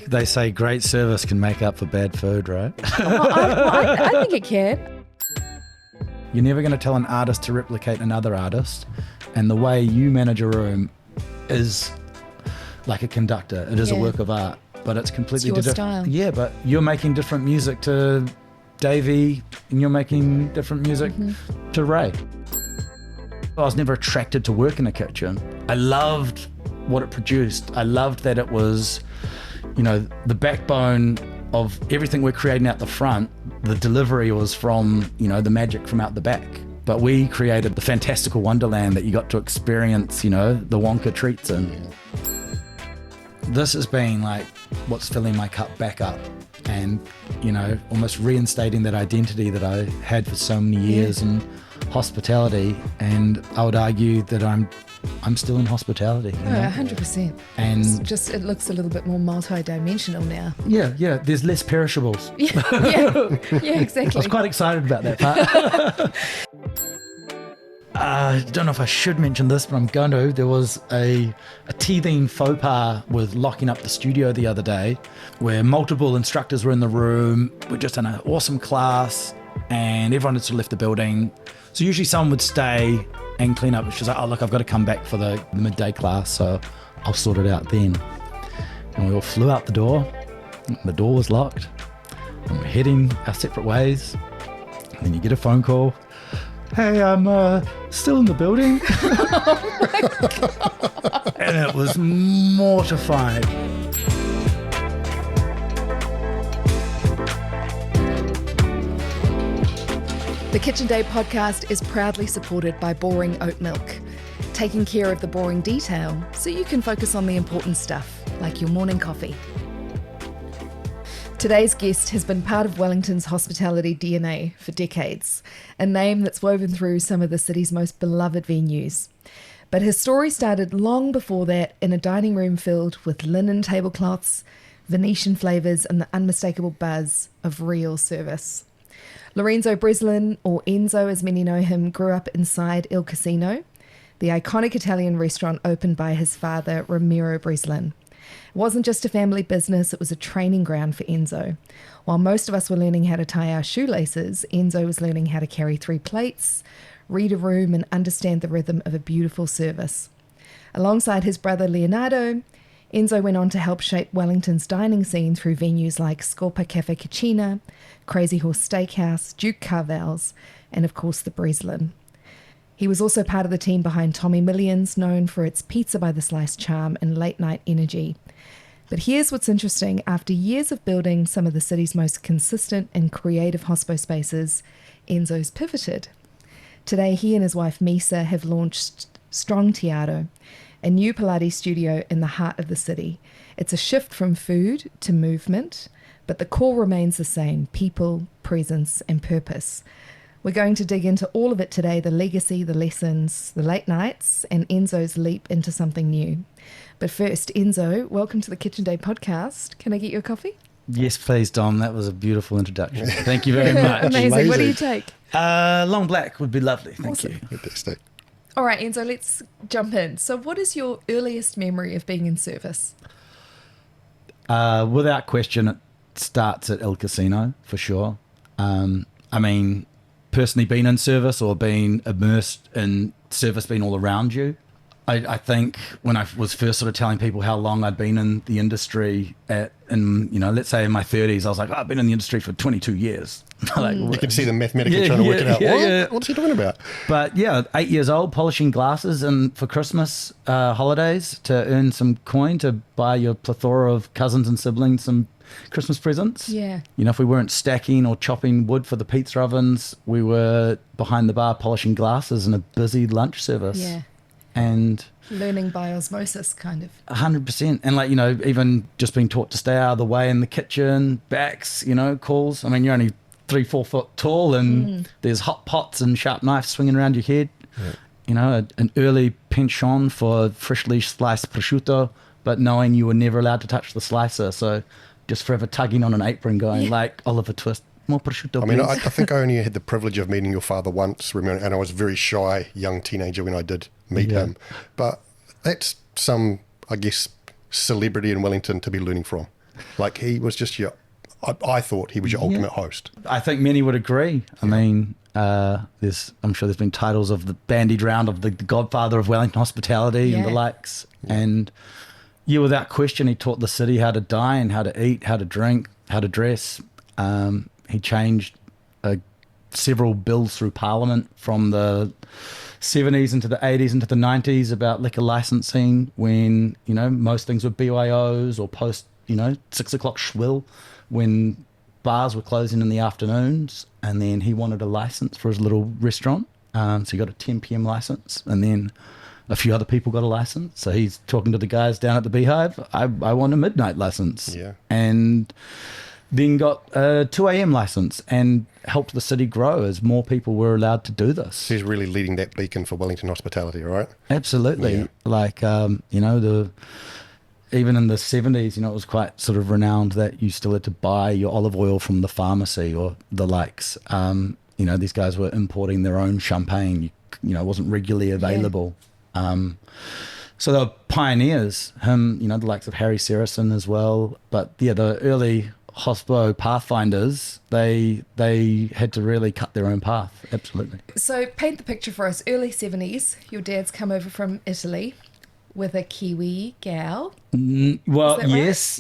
They say great service can make up for bad food, right? I think it can. You're never going to tell an artist to replicate another artist, and the way you manage a room is like a conductor. It is a work of art, but it's completely your different. style. Yeah, but you're making different music to Davey, and you're making different music to Ray. I was never attracted to work in a kitchen. I loved what it produced. I loved that it was, the backbone of everything we're creating out the front. The delivery was from, the magic from out the back. But we created the fantastical wonderland that you got to experience, the Wonka treats in. This has been like what's filling my cup back up and, almost reinstating that identity that I had for so many years in hospitality. And I would argue that I'm still in hospitality. 100%. And It's just, it looks a little bit more multi-dimensional now. yeah, there's less perishables. Yeah, exactly. I was quite excited about that part. I don't know if I should mention this, but I'm going to. There was a teething faux pas with locking up the studio the other day where multiple instructors were in the room. We're just in an awesome class and everyone had sort of left the building. So usually someone would stay and clean up. She's like, oh, look, I've got to come back for the midday class, so I'll sort it out then. And we all flew out the door. The door was locked. And we're heading our separate ways. And then you get a phone call. Hey, I'm still in the building. And it was mortifying. The Kitchen Day podcast is proudly supported by Boring Oat Milk, taking care of the boring detail so you can focus on the important stuff, like your morning coffee. Today's guest has been part of Wellington's hospitality DNA for decades, a name that's woven through some of the city's most beloved venues. But his story started long before that in a dining room filled with linen tablecloths, Venetian flavours and the unmistakable buzz of real service. Lorenzo Bresolin, or Enzo as many know him, grew up inside Il Casino, the iconic Italian restaurant opened by his father, Remiro Bresolin. It wasn't just a family business, it was a training ground for Enzo. While most of us were learning how to tie our shoelaces, Enzo was learning how to carry 3 plates, read a room and understand the rhythm of a beautiful service. Alongside his brother Leonardo, Enzo went on to help shape Wellington's dining scene through venues like Scorpa Cafe Cucina, Crazy Horse Steakhouse, Duke Carvel's, and of course the Bresolin. He was also part of the team behind Tommy Millions, known for its pizza by the slice charm and late night energy. But here's what's interesting. After years of building some of the city's most consistent and creative hospo spaces, Enzo's pivoted. Today, he and his wife Misa have launched Strong Teatro, a new Pilates studio in the heart of the city. It's a shift from food to movement, but the core remains the same: people, presence, and purpose. We're going to dig into all of it today: the legacy, the lessons, the late nights, and Enzo's leap into something new. But first, Enzo, welcome to the Kitchen Day podcast. Can I get you a coffee? Yes, please, Dom. That was a beautiful introduction. Thank you very much. Amazing. What do you take? Long black would be lovely. Thank Awesome. you. Fantastic. All right, Enzo, let's jump in. So what is your earliest memory of being in service? Without question, it starts at El Casino, for sure. Personally being in service or being immersed in service, being all around you. I think when I was first sort of telling people how long I'd been in the industry let's say in my 30s, I was like, I've been in the industry for 22 years. You can see the mathematically trying to work it out. What's he talking about? But yeah, 8 years old, polishing glasses and for Christmas holidays to earn some coin to buy your plethora of cousins and siblings some Christmas presents. Yeah. If we weren't stacking or chopping wood for the pizza ovens, we were behind the bar polishing glasses in a busy lunch service. Yeah. And Learning by osmosis, kind of. 100%. And even just being taught to stay out of the way in the kitchen, backs, calls. You're only 3-4 foot tall and there's hot pots and sharp knives swinging around your head. Yeah. An early penchant for freshly sliced prosciutto, but knowing you were never allowed to touch the slicer. So just forever tugging on an apron going like Oliver Twist. More prosciutto, I think I only had the privilege of meeting your father once, and I was a very shy young teenager when I did meet him. But that's some, I guess, celebrity in Wellington to be learning from. Like, he was just I thought he was your ultimate host. I think many would agree. I mean, I'm sure there's been titles of the bandied round of the godfather of Wellington hospitality and the likes. And without question, he taught the city how to dine, how to eat, how to drink, how to dress. He changed several bills through Parliament from the 70s into the 80s into the 90s about liquor licensing, when, you know, most things were BYOs or post, 6 o'clock schwill, when bars were closing in the afternoons. And then he wanted a license for his little restaurant. So he got a 10 p.m. license, and then a few other people got a license. So he's talking to the guys down at the Beehive. I want a midnight license. Yeah. And then got a 2 a.m. license and helped the city grow as more people were allowed to do this. He's really leading that beacon for Wellington hospitality, right? Absolutely. Yeah. Like, even in the 70s, it was quite sort of renowned that you still had to buy your olive oil from the pharmacy or the likes. These guys were importing their own champagne. It wasn't regularly available. So they were pioneers. The likes of Harry Saracen as well. But the early hospo pathfinders, they had to really cut their own path. Absolutely. So paint the picture for us. Early 70s, your dad's come over from Italy with a Kiwi gal. Well, right? yes.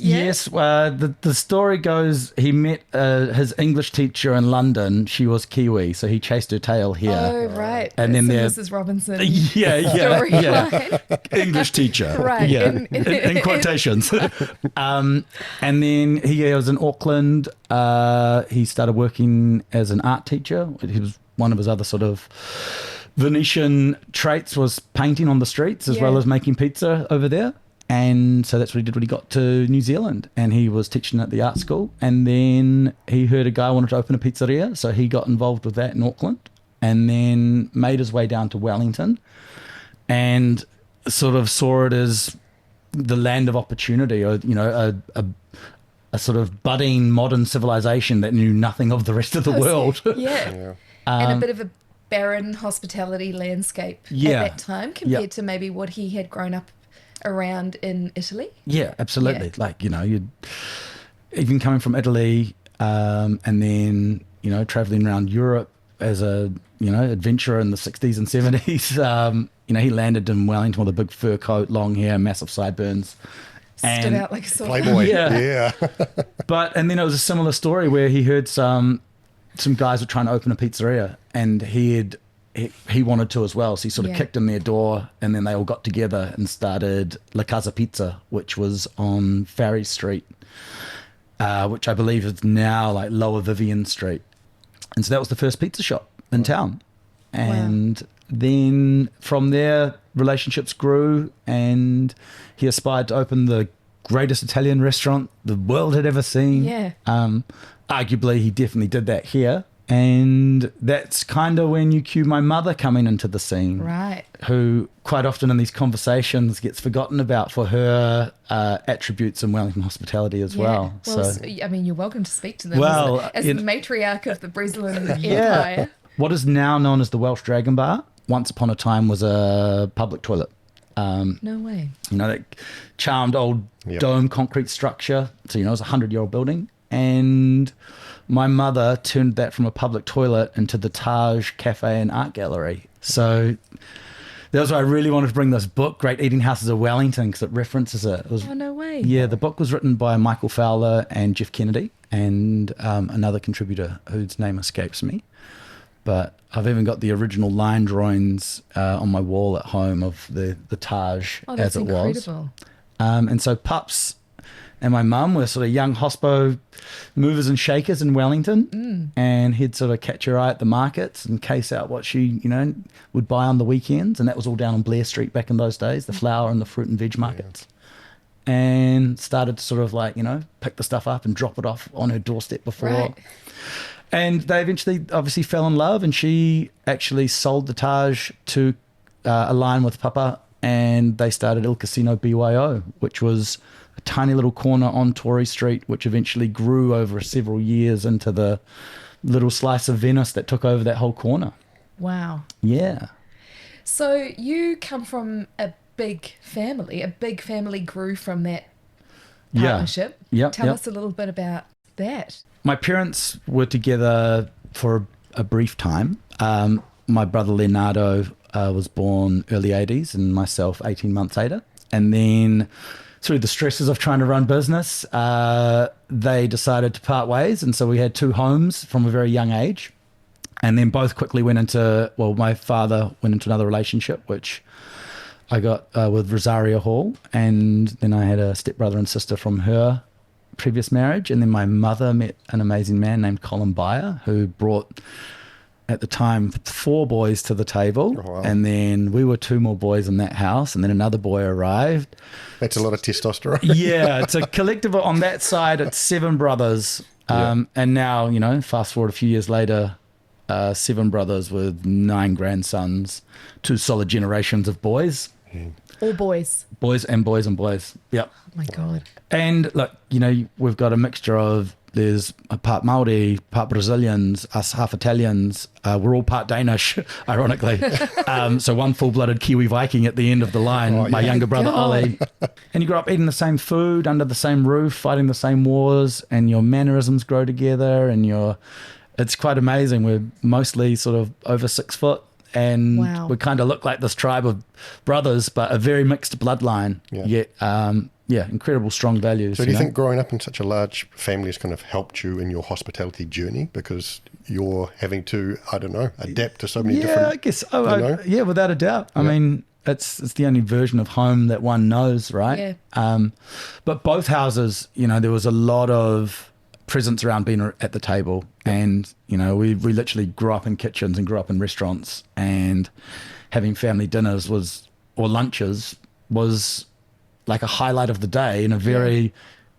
The story goes he met his English teacher in London. She was Kiwi, so he chased her tail here. Oh, right. And then there, Mrs. Robinson. Yeah. English teacher. Right. Yeah. In quotations. And then he was in Auckland. He started working as an art teacher. He was one of his other sort of Venetian traits was painting on the streets as well as making pizza over there. And so that's what he did when he got to New Zealand, and he was teaching at the art school. And then he heard a guy wanted to open a pizzeria, so he got involved with that in Auckland, and then made his way down to Wellington and sort of saw it as the land of opportunity, or a sort of budding modern civilization that knew nothing of the rest of the world. And a bit of a barren hospitality landscape at that time compared to maybe what he had grown up around in Italy. Yeah, absolutely. Like, you'd even coming from Italy, and then, traveling around Europe as a, adventurer in the 60s and 70s. He landed in Wellington with a big fur coat, long hair, massive sideburns. Stood out like a sore Playboy. Yeah. And then it was a similar story where he heard some guys were trying to open a pizzeria, and he wanted to as well. So he sort of kicked in their door, and then they all got together and started La Casa Pizza, which was on Farry Street, which I believe is now like Lower Vivian Street. And so that was the first pizza shop in town. And then from there, relationships grew, and he aspired to open the greatest Italian restaurant the world had ever seen. Arguably, he definitely did that here. And that's kind of when you cue my mother coming into the scene. Right. Who quite often in these conversations gets forgotten about for her attributes in Wellington hospitality as well. Well, So, I mean, you're welcome to speak to them as the matriarch of the Bresolin Empire. What is now known as the Welsh Dragon Bar, once upon a time was a public toilet. No way. That charmed old dome concrete structure. So, it was a 100-year-old building. And my mother turned that from a public toilet into the Taj Cafe and Art Gallery. So that was why I really wanted to bring this book, Great Eating Houses of Wellington, because it references it. No way. Yeah, the book was written by Michael Fowler and Jeff Kennedy, and another contributor whose name escapes me. But I've even got the original line drawings on my wall at home of the Taj as it was. Incredible. And so Pups and my mum were sort of young hospo movers and shakers in Wellington, and he'd sort of catch her eye at the markets and case out what she, would buy on the weekends. And that was all down on Blair Street back in those days, the flower and the fruit and veg markets. And started to sort of like, pick the stuff up and drop it off on her doorstep before. Right. And they eventually obviously fell in love, and she actually sold the Taj to align with Papa, and they started Il Casino BYO, which was a tiny little corner on Tory Street, which eventually grew over several years into the little slice of Venice that took over that whole corner. Wow. Yeah. So you come from a big family. A big family grew from that partnership. Yeah. Tell us a little bit about that. My parents were together for a brief time. My brother Leonardo was born early 80s and myself 18 months later. And then through the stresses of trying to run business, they decided to part ways. And so we had two homes from a very young age. And then both quickly went into, my father went into another relationship, which I got with Rosaria Hall. And then I had a stepbrother and sister from her previous marriage. And then my mother met an amazing man named Colin Byer, who brought, at the time, 4 boys to the table. Oh, wow. And then we were 2 more boys in that house. And then another boy arrived. That's a lot of testosterone. Yeah, it's a collective. On that side, it's 7 brothers. And now, fast forward a few years later, 7 brothers with 9 grandsons, 2 solid generations of boys. All boys. Boys and boys and boys. Yep. Oh my God. And look, we've got a mixture of, there's a part Maori, part Brazilians, us half Italians. We're all part Danish, ironically. So one full-blooded Kiwi Viking at the end of the line, my younger brother, Ollie. And you grow up eating the same food, under the same roof, fighting the same wars, and your mannerisms grow together, and it's quite amazing. We're mostly sort of over 6 foot, and we kind of look like this tribe of brothers, but a very mixed bloodline. Yet, incredible strong values. So do you think growing up in such a large family has kind of helped you in your hospitality journey, because you're having to, I don't know, adapt to so many different... Yeah, I guess. Without a doubt. I mean, it's the only version of home that one knows, right? Yeah. But both houses, there was a lot of presence around being at the table, and we literally grew up in kitchens and grew up in restaurants, and having family dinners or lunches was like a highlight of the day and a very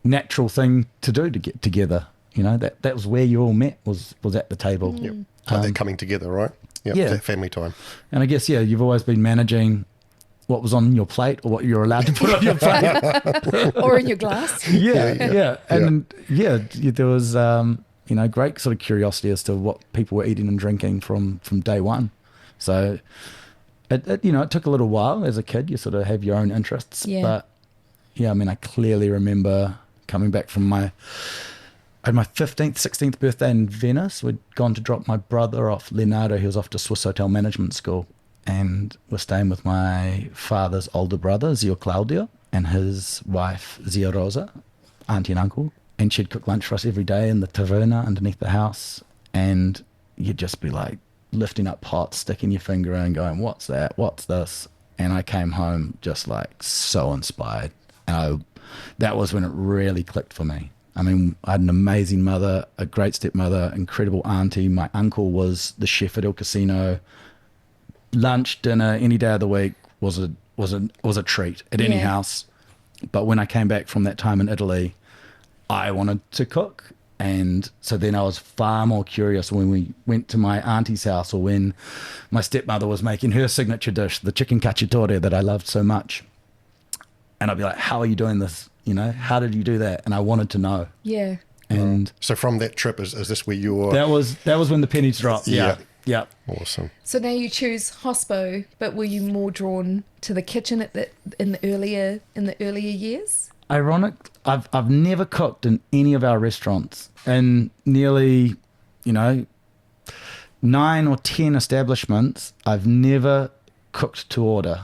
natural thing to do, to get together. That was where you all met, was at the table. Like that coming together, right? That family time. And I guess you've always been managing what was on your plate, or what you're allowed to put on your plate, or in your glass. And there was great sort of curiosity as to what people were eating and drinking from day one. So it took a little while. As a kid, you sort of have your own interests, but I clearly remember coming back from I had my 15th, 16th birthday in Venice. We'd gone to drop my brother off, Leonardo. He was off to Swiss Hotel Management School, and we're staying with my father's older brother, Zio Claudio, and his wife, Zia Rosa, auntie and uncle. And she'd cook lunch for us every day in the taverna underneath the house. And you'd just be like lifting up pots, sticking your finger in, going, what's that? What's this? And I came home just like so inspired. And that was when it really clicked for me. I mean, I had an amazing mother, a great stepmother, incredible auntie. My uncle was the chef at El Casino. Lunch, dinner, any day of the week was a treat at any house. But when I came back from that time in Italy, I wanted to cook. And so then I was far more curious when we went to my auntie's house, or when my stepmother was making her signature dish, the chicken cacciatore that I loved so much. And I'd be like, how are you doing this? How did you do that? And I wanted to know. Yeah. And so from that trip, is this where you were... That was when the pennies dropped. Yeah. Awesome. So now you choose hospo, but were you more drawn to the kitchen in the earlier years? Ironic. I've never cooked in any of our restaurants, and nearly, 9 or 10 establishments. I've never cooked to order.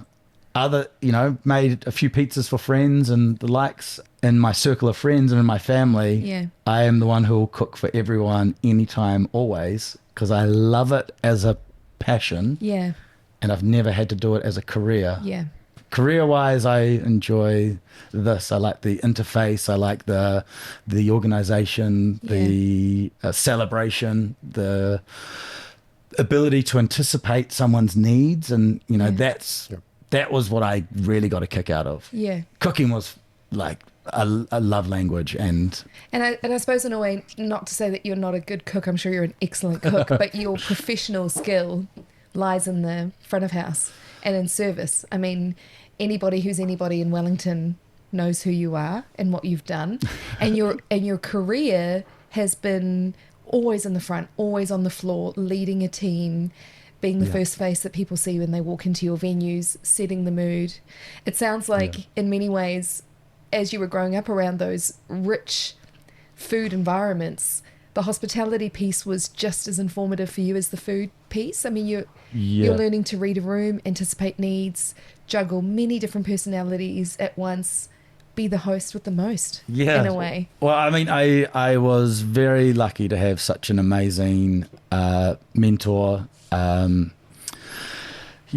Made a few pizzas for friends and the likes. In my circle of friends and in my family, I am the one who will cook for everyone, anytime, always, because I love it as a passion. Yeah. And I've never had to do it as a career. Yeah. Career-wise, I enjoy this. I like the interface. I like the organization, the celebration, the ability to anticipate someone's needs, and that was what I really got a kick out of. Yeah. Cooking was like a love language, and I suppose in a way, not to say that you're not a good cook. I'm sure you're an excellent cook, but your professional skill lies in the front of house and in service. I mean, anybody who's anybody in Wellington knows who you are and what you've done, and your career has been always in the front, always on the floor, leading a team, being the first face that people see when they walk into your venues, setting the mood. It sounds like in many ways as you were growing up around those rich food environments, the hospitality piece was just as informative for you as the food piece? I mean, you're learning to read a room, anticipate needs, juggle many different personalities at once, be the host with the most, in a way. Well, I mean, I was very lucky to have such an amazing mentor. You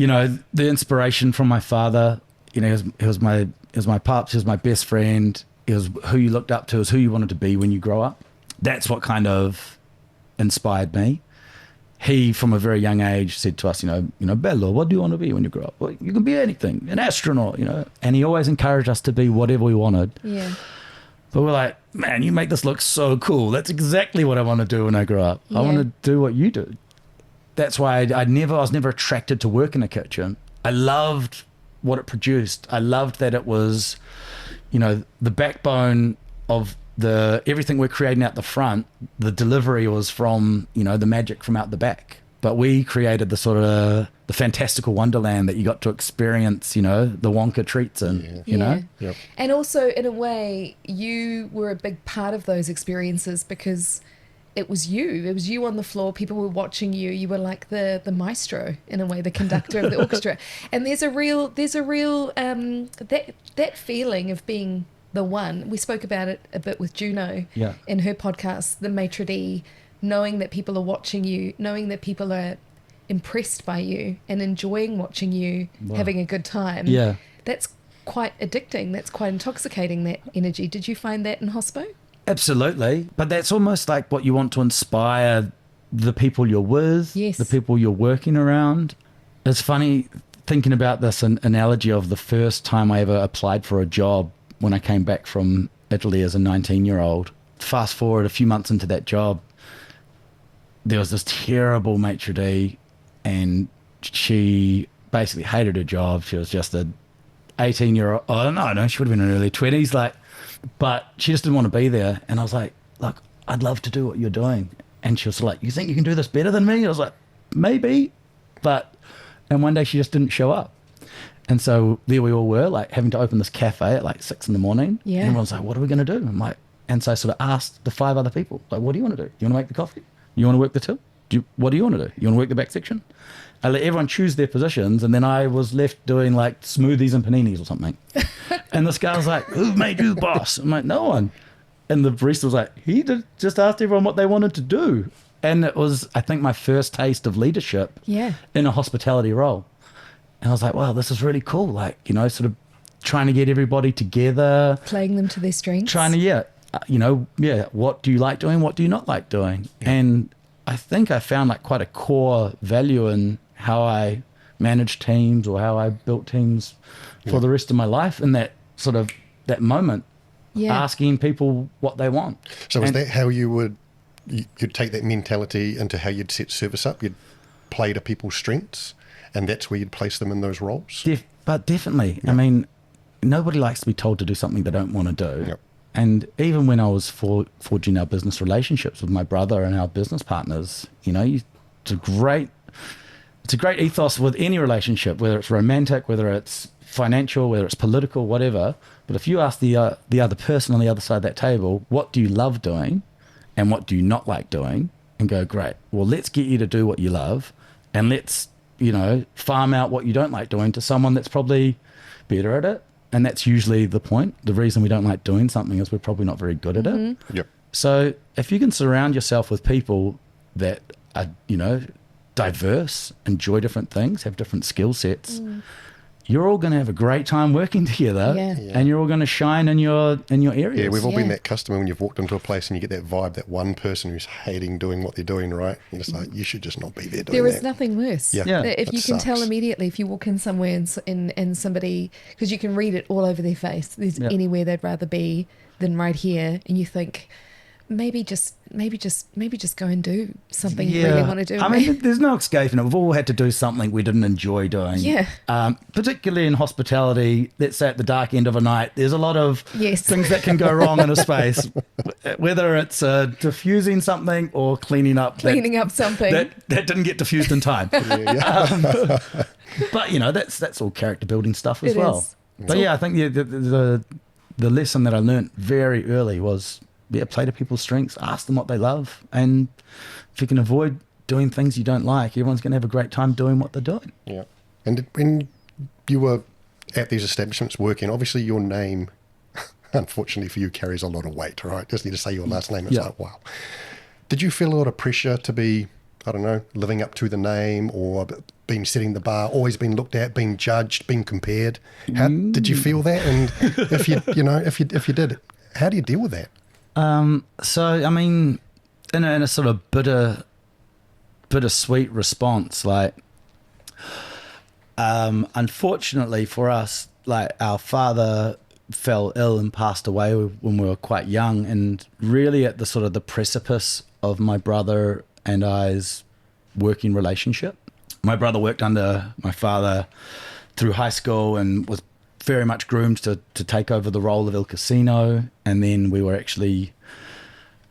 know, the inspiration from my father, you know, he was my pops, he was my best friend. He was who you looked up to, is who you wanted to be when you grow up. That's what kind of inspired me. He, from a very young age, said to us, you know, Bello, what do you want to be when you grow up? Well, you can be anything, an astronaut, you know. And he always encouraged us to be whatever we wanted. Yeah. But we're like, man, you make this look so cool. That's exactly what I want to do when I grow up. I want to do what you do. That's why I was never attracted to work in a kitchen. I loved what it produced. I loved that it was, you know, the backbone of everything we're creating out the front. The delivery was from, you know, the magic from out the back. But we created the sort of the fantastical wonderland that you got to experience, you know, the Wonka treats in, you know? Yep. And also, in a way, you were a big part of those experiences because it was you on the floor. People were watching you. You were like the maestro, in a way, the conductor of the orchestra. And there's a real that feeling of being the one. We spoke about it a bit with Juno in her podcast, the maitre d', knowing that people are watching you, knowing that people are impressed by you and enjoying watching you, having a good time. Yeah. That's quite addicting. That's quite intoxicating, that energy. Did you find that in hospo? Absolutely. But that's almost like what you want to inspire the people you're with, the people you're working around. It's funny thinking about this analogy of the first time I ever applied for a job when I came back from Italy as a 19-year-old. Fast forward a few months into that job, there was this terrible maitre d', and she basically hated her job. She was just a 18-year-old. Oh, no, she would have been in her early 20s, but she just didn't want to be there. And I was like, look, I'd love to do what you're doing. And she was like, you think you can do this better than me? I was like, maybe. And one day she just didn't show up. And so there we all were, like, having to open this cafe at 6 in the morning. Yeah. And everyone's like, what are we going to do? I'm like, and so I sort of asked the 5 other people, like, what do you want to do? You want to make the coffee? You want to work the till? What do you want to do? You want to work the back section? I let everyone choose their positions, and then I was left doing smoothies and paninis or something. And this guy was like, who made you boss? I'm like, no one. And the barista was like, he just asked everyone what they wanted to do. And it was, I think, my first taste of leadership in a hospitality role. And I was like, wow, this is really cool. Sort of trying to get everybody together. Playing them to their strengths. Trying to, what do you like doing? What do you not like doing? Yeah. And I think I found quite a core value in how I managed teams or how I built teams for the rest of my life in that sort of that moment, asking people what they want. So is that how you'd take that mentality into how you'd set service up? You'd play to people's strengths, and that's where you'd place them in those roles? But definitely. Yep. I mean, nobody likes to be told to do something they don't want to do. Yep. And even when I was forging our business relationships with my brother and our business partners, it's a great ethos with any relationship, whether it's romantic, whether it's financial, whether it's political, whatever. But if you ask the other person on the other side of that table, what do you love doing and what do you not like doing? And go, great, well, let's get you to do what you love, and let's, farm out what you don't like doing to someone that's probably better at it. And that's usually the point. The reason we don't like doing something is we're probably not very good at it. Yep. So if you can surround yourself with people that are, diverse, enjoy different things, have different skill sets, you're all going to have a great time working together, and you're all going to shine in your areas. Yeah, we've all been that customer when you've walked into a place and you get that vibe, that one person who's hating doing what they're doing, right? You're just like, you should just not be there doing that. There is nothing worse. Yeah. If you can tell immediately, if you walk in somewhere and somebody, because you can read it all over their face, there's anywhere they'd rather be than right here, and you think, maybe just go and do something you really want to do. I mean, there's no escaping it. We've all had to do something we didn't enjoy doing. Yeah. Particularly in hospitality, let's say at the dark end of a night, there's a lot of things that can go wrong in a space, whether it's diffusing something or cleaning up something that didn't get diffused in time. But that's all character building stuff as well. But I think the lesson that I learnt very early was, play to people's strengths, ask them what they love, and if you can avoid doing things you don't like, everyone's going to have a great time doing what they're doing. Yeah. And when you were at these establishments working, obviously your name, unfortunately for you, carries a lot of weight, right? Just need to say your last name. It's like, wow. Did you feel a lot of pressure to be, I don't know, living up to the name, or being setting the bar, always being looked at, being judged, being compared? How did you feel that? And if you did, how do you deal with that? So I mean, in a sort of bittersweet response, like, unfortunately for us, like, our father fell ill and passed away when we were quite young, and really at the sort of the precipice of my brother and I's working relationship. My brother worked under my father through high school and was very much groomed to take over the role of El Casino, and then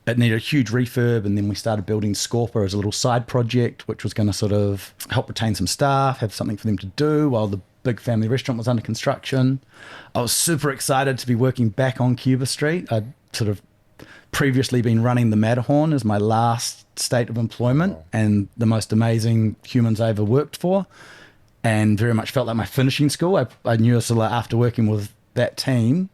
it needed a huge refurb, and then we started building Scorpa as a little side project, which was going to sort of help retain some staff, have something for them to do while the big family restaurant was under construction. I was super excited to be working back on Cuba Street. I'd sort of previously been running the Matterhorn as my last state of employment, and the most amazing humans I ever worked for, and very much felt like my finishing school. I knew sort of after working with that team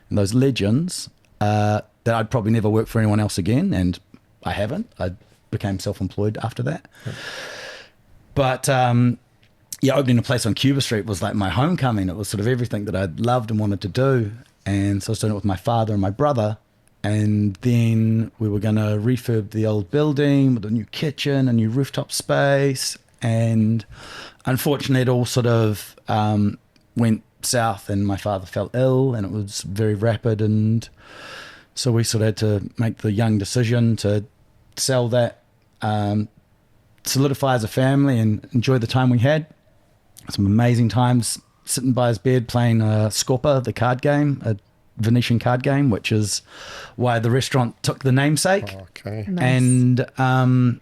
and those legends, that I'd probably never work for anyone else again, and I haven't. I became self-employed after that. But opening a place on Cuba Street was like my homecoming. It was sort of everything that I'd loved and wanted to do, and so I was doing it with my father and my brother. And then we were going to refurb the old building with a new kitchen, a new rooftop space, and unfortunately it all sort of went south, and my father fell ill, and it was very rapid, and so we sort of had to make the young decision to sell that, solidify as a family, and enjoy the time we had. Some amazing times sitting by his bed playing Scorpa, the card game, a Venetian card game, which is why the restaurant took the namesake. Okay. Nice. And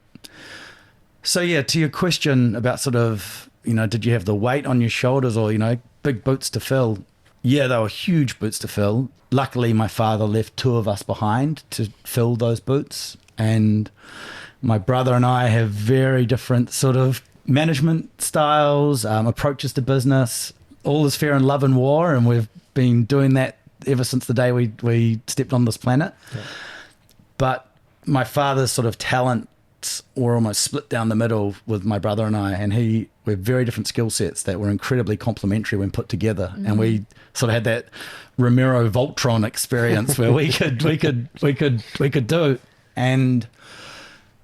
so yeah, to your question about sort of, did you have the weight on your shoulders, or, big boots to fill? Yeah, they were huge boots to fill. Luckily, my father left two of us behind to fill those boots, and my brother and I have very different sort of management styles, approaches to business. All is fair in love and war, and we've been doing that ever since the day we stepped on this planet. Yeah. But my father's sort of talents were almost split down the middle with my brother and I, and we have very different skill sets that were incredibly complementary when put together. And we sort of had that Remiro Voltron experience where we could do. And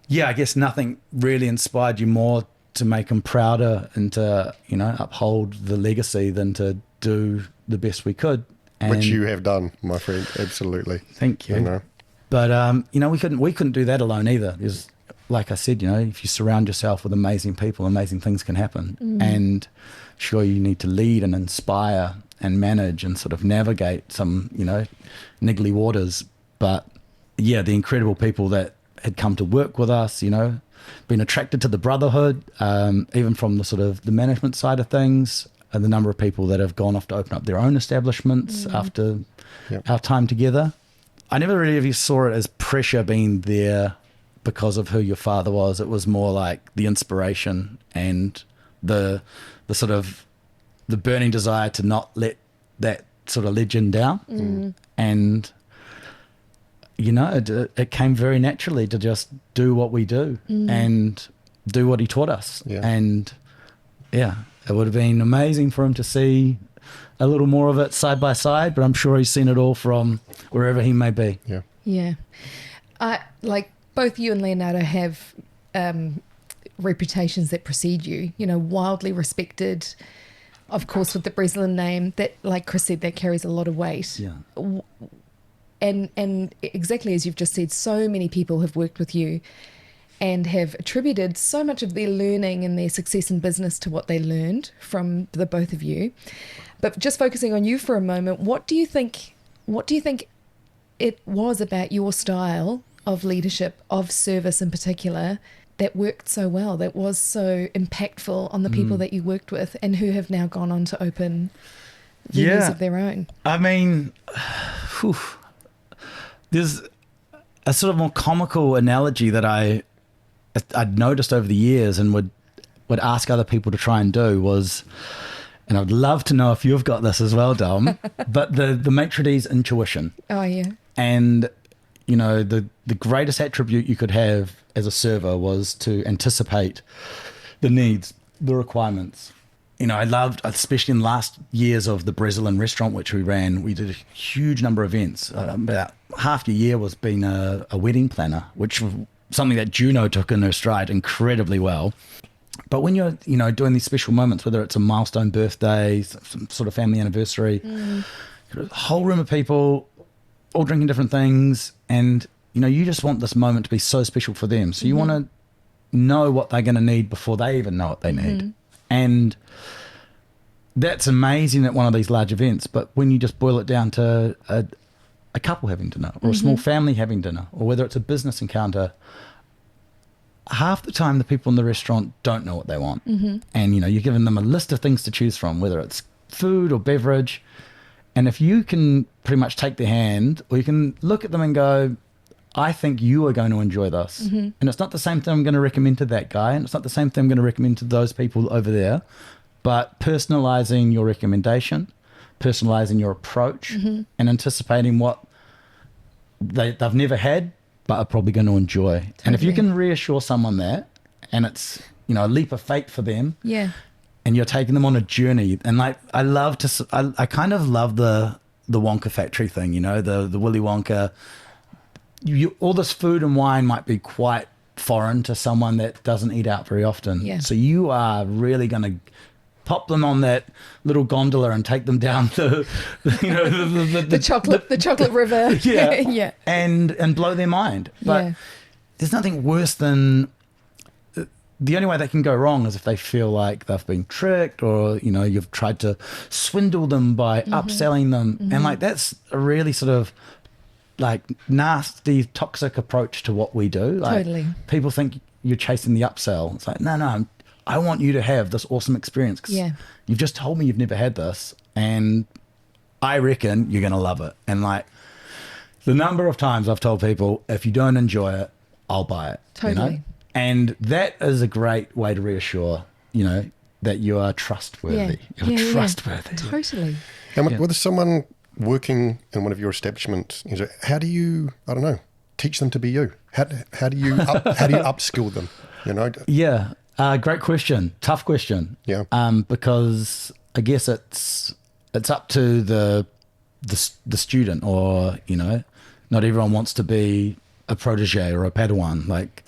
yeah, I guess nothing really inspired you more to make him prouder and to, uphold the legacy than to do the best we could. Which you have done, my friend, absolutely. Thank you. But we couldn't do that alone either. There's, like I said, if you surround yourself with amazing people, amazing things can happen. And sure, you need to lead and inspire and manage and sort of navigate some, niggly waters. But yeah, the incredible people that had come to work with us, been attracted to the brotherhood, even from the sort of the management side of things, and the number of people that have gone off to open up their own establishments after our time together. I never really saw it as pressure being there because of who your father was. It was more like the inspiration and the sort of the burning desire to not let that sort of legend down. And it came very naturally to just do what we do and do what he taught us. And it would have been amazing for him to see a little more of it side by side, but I'm sure he's seen it all from wherever he may be. Yeah. Like both you and Leonardo have reputations that precede you, wildly respected, of course, with the Bresolin name that, like Chris said, that carries a lot of weight. And exactly as you've just said, so many people have worked with you and have attributed so much of their learning and their success in business to what they learned from the both of you. But just focusing on you for a moment, what do you think it was about your style of leadership, of service in particular, that worked so well, that was so impactful on the people that you worked with and who have now gone on to open venues of their own. I mean, whew, there's a sort of more comical analogy that I'd noticed over the years and would ask other people to try and do was, and I'd love to know if you've got this as well, Dom, but the maitre d's intuition. Oh, yeah. And, you know, the greatest attribute you could have as a server was to anticipate the needs, the requirements. You know, I loved, especially in the last years of the Bresolin restaurant, which we ran, we did a huge number of events. About half the year was being a wedding planner, which was something that Juno took in her stride incredibly well. But when you're, you know, doing these special moments, whether it's a milestone birthday, some sort of family anniversary, a whole room of people all drinking different things, and, you know, you just want this moment to be so special for them. So you want to know what they're going to need before they even know what they need. And that's amazing at one of these large events. But when you just boil it down to a couple having dinner, or a small family having dinner, or whether it's a business encounter, half the time the people in the restaurant don't know what they want. And, you know, you're giving them a list of things to choose from, whether it's food or beverage. And if you can pretty much take their hand, or you can look at them and go, I think you are going to enjoy this. And it's not the same thing I'm going to recommend to that guy, and it's not the same thing I'm going to recommend to those people over there, but personalizing your recommendation, personalizing your approach, and anticipating what they've never had, but are probably going to enjoy. Totally. And if you can reassure someone that, and it's, you know, a leap of faith for them, and you're taking them on a journey, and like, I kind of love the Wonka factory thing, you know, the Willy Wonka. All this food and wine might be quite foreign to someone that doesn't eat out very often. So you are really going to pop them on that little gondola and take them down the chocolate river. And blow their mind. But there's nothing worse than, the only way they can go wrong is if they feel like they've been tricked, or, you know, you've tried to swindle them by upselling them. And like, that's a really sort of like nasty, toxic approach to what we do. Like, people think you're chasing the upsell. It's like, no, I want you to have this awesome experience, because you've just told me you've never had this, and I reckon you're going to love it. And like, the number of times I've told people, if you don't enjoy it, I'll buy it. You know? And that is a great way to reassure, you know, that you are trustworthy. You're trustworthy. Totally. And with someone working in one of your establishments, you know, how do you, I don't know, teach them to be you? How do you upskill them? You know? Great question. Tough question. Because I guess it's up to the student, or, you know, not everyone wants to be a protege or a Padawan. Like,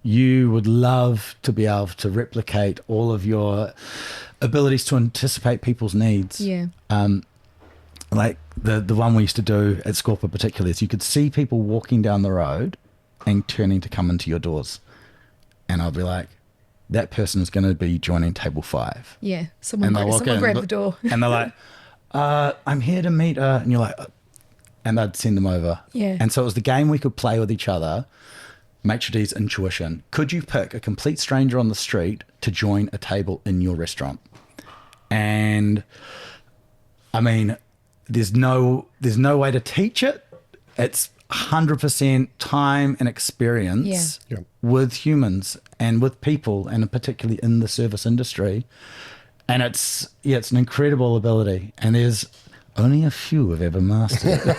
you would love to be able to replicate all of your abilities to anticipate people's needs. Like the one we used to do at Scorpa particularly is you could see people walking down the road and turning to come into your doors. And I'll be like, that person is going to be joining table 5. Someone grab the door. And they're like, I'm here to meet her. And you're like, and I'd send them over. And so it was the game we could play with each other. Maitre d's intuition. Could you pick a complete stranger on the street to join a table in your restaurant? And I mean, there's no way to teach it. It's 100% time and experience with humans and with people, and particularly in the service industry. And it's an incredible ability, and there's only a few have ever mastered it.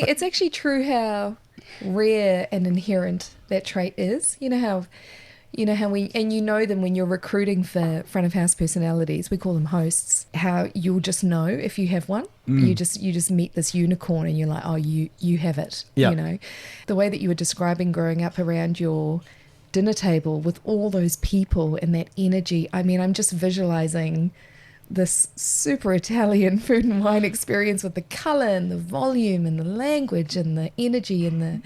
It's actually true how rare and inherent that trait is. You know how and you know them when you're recruiting for front of house personalities. We call them hosts. How you'll just know if you have one. You just meet this unicorn, and you're like, oh, you have it. You know, the way that you were describing growing up around your dinner table with all those people and that energy. I mean, I'm just visualizing this super Italian food and wine experience with the color and the volume and the language and the energy and the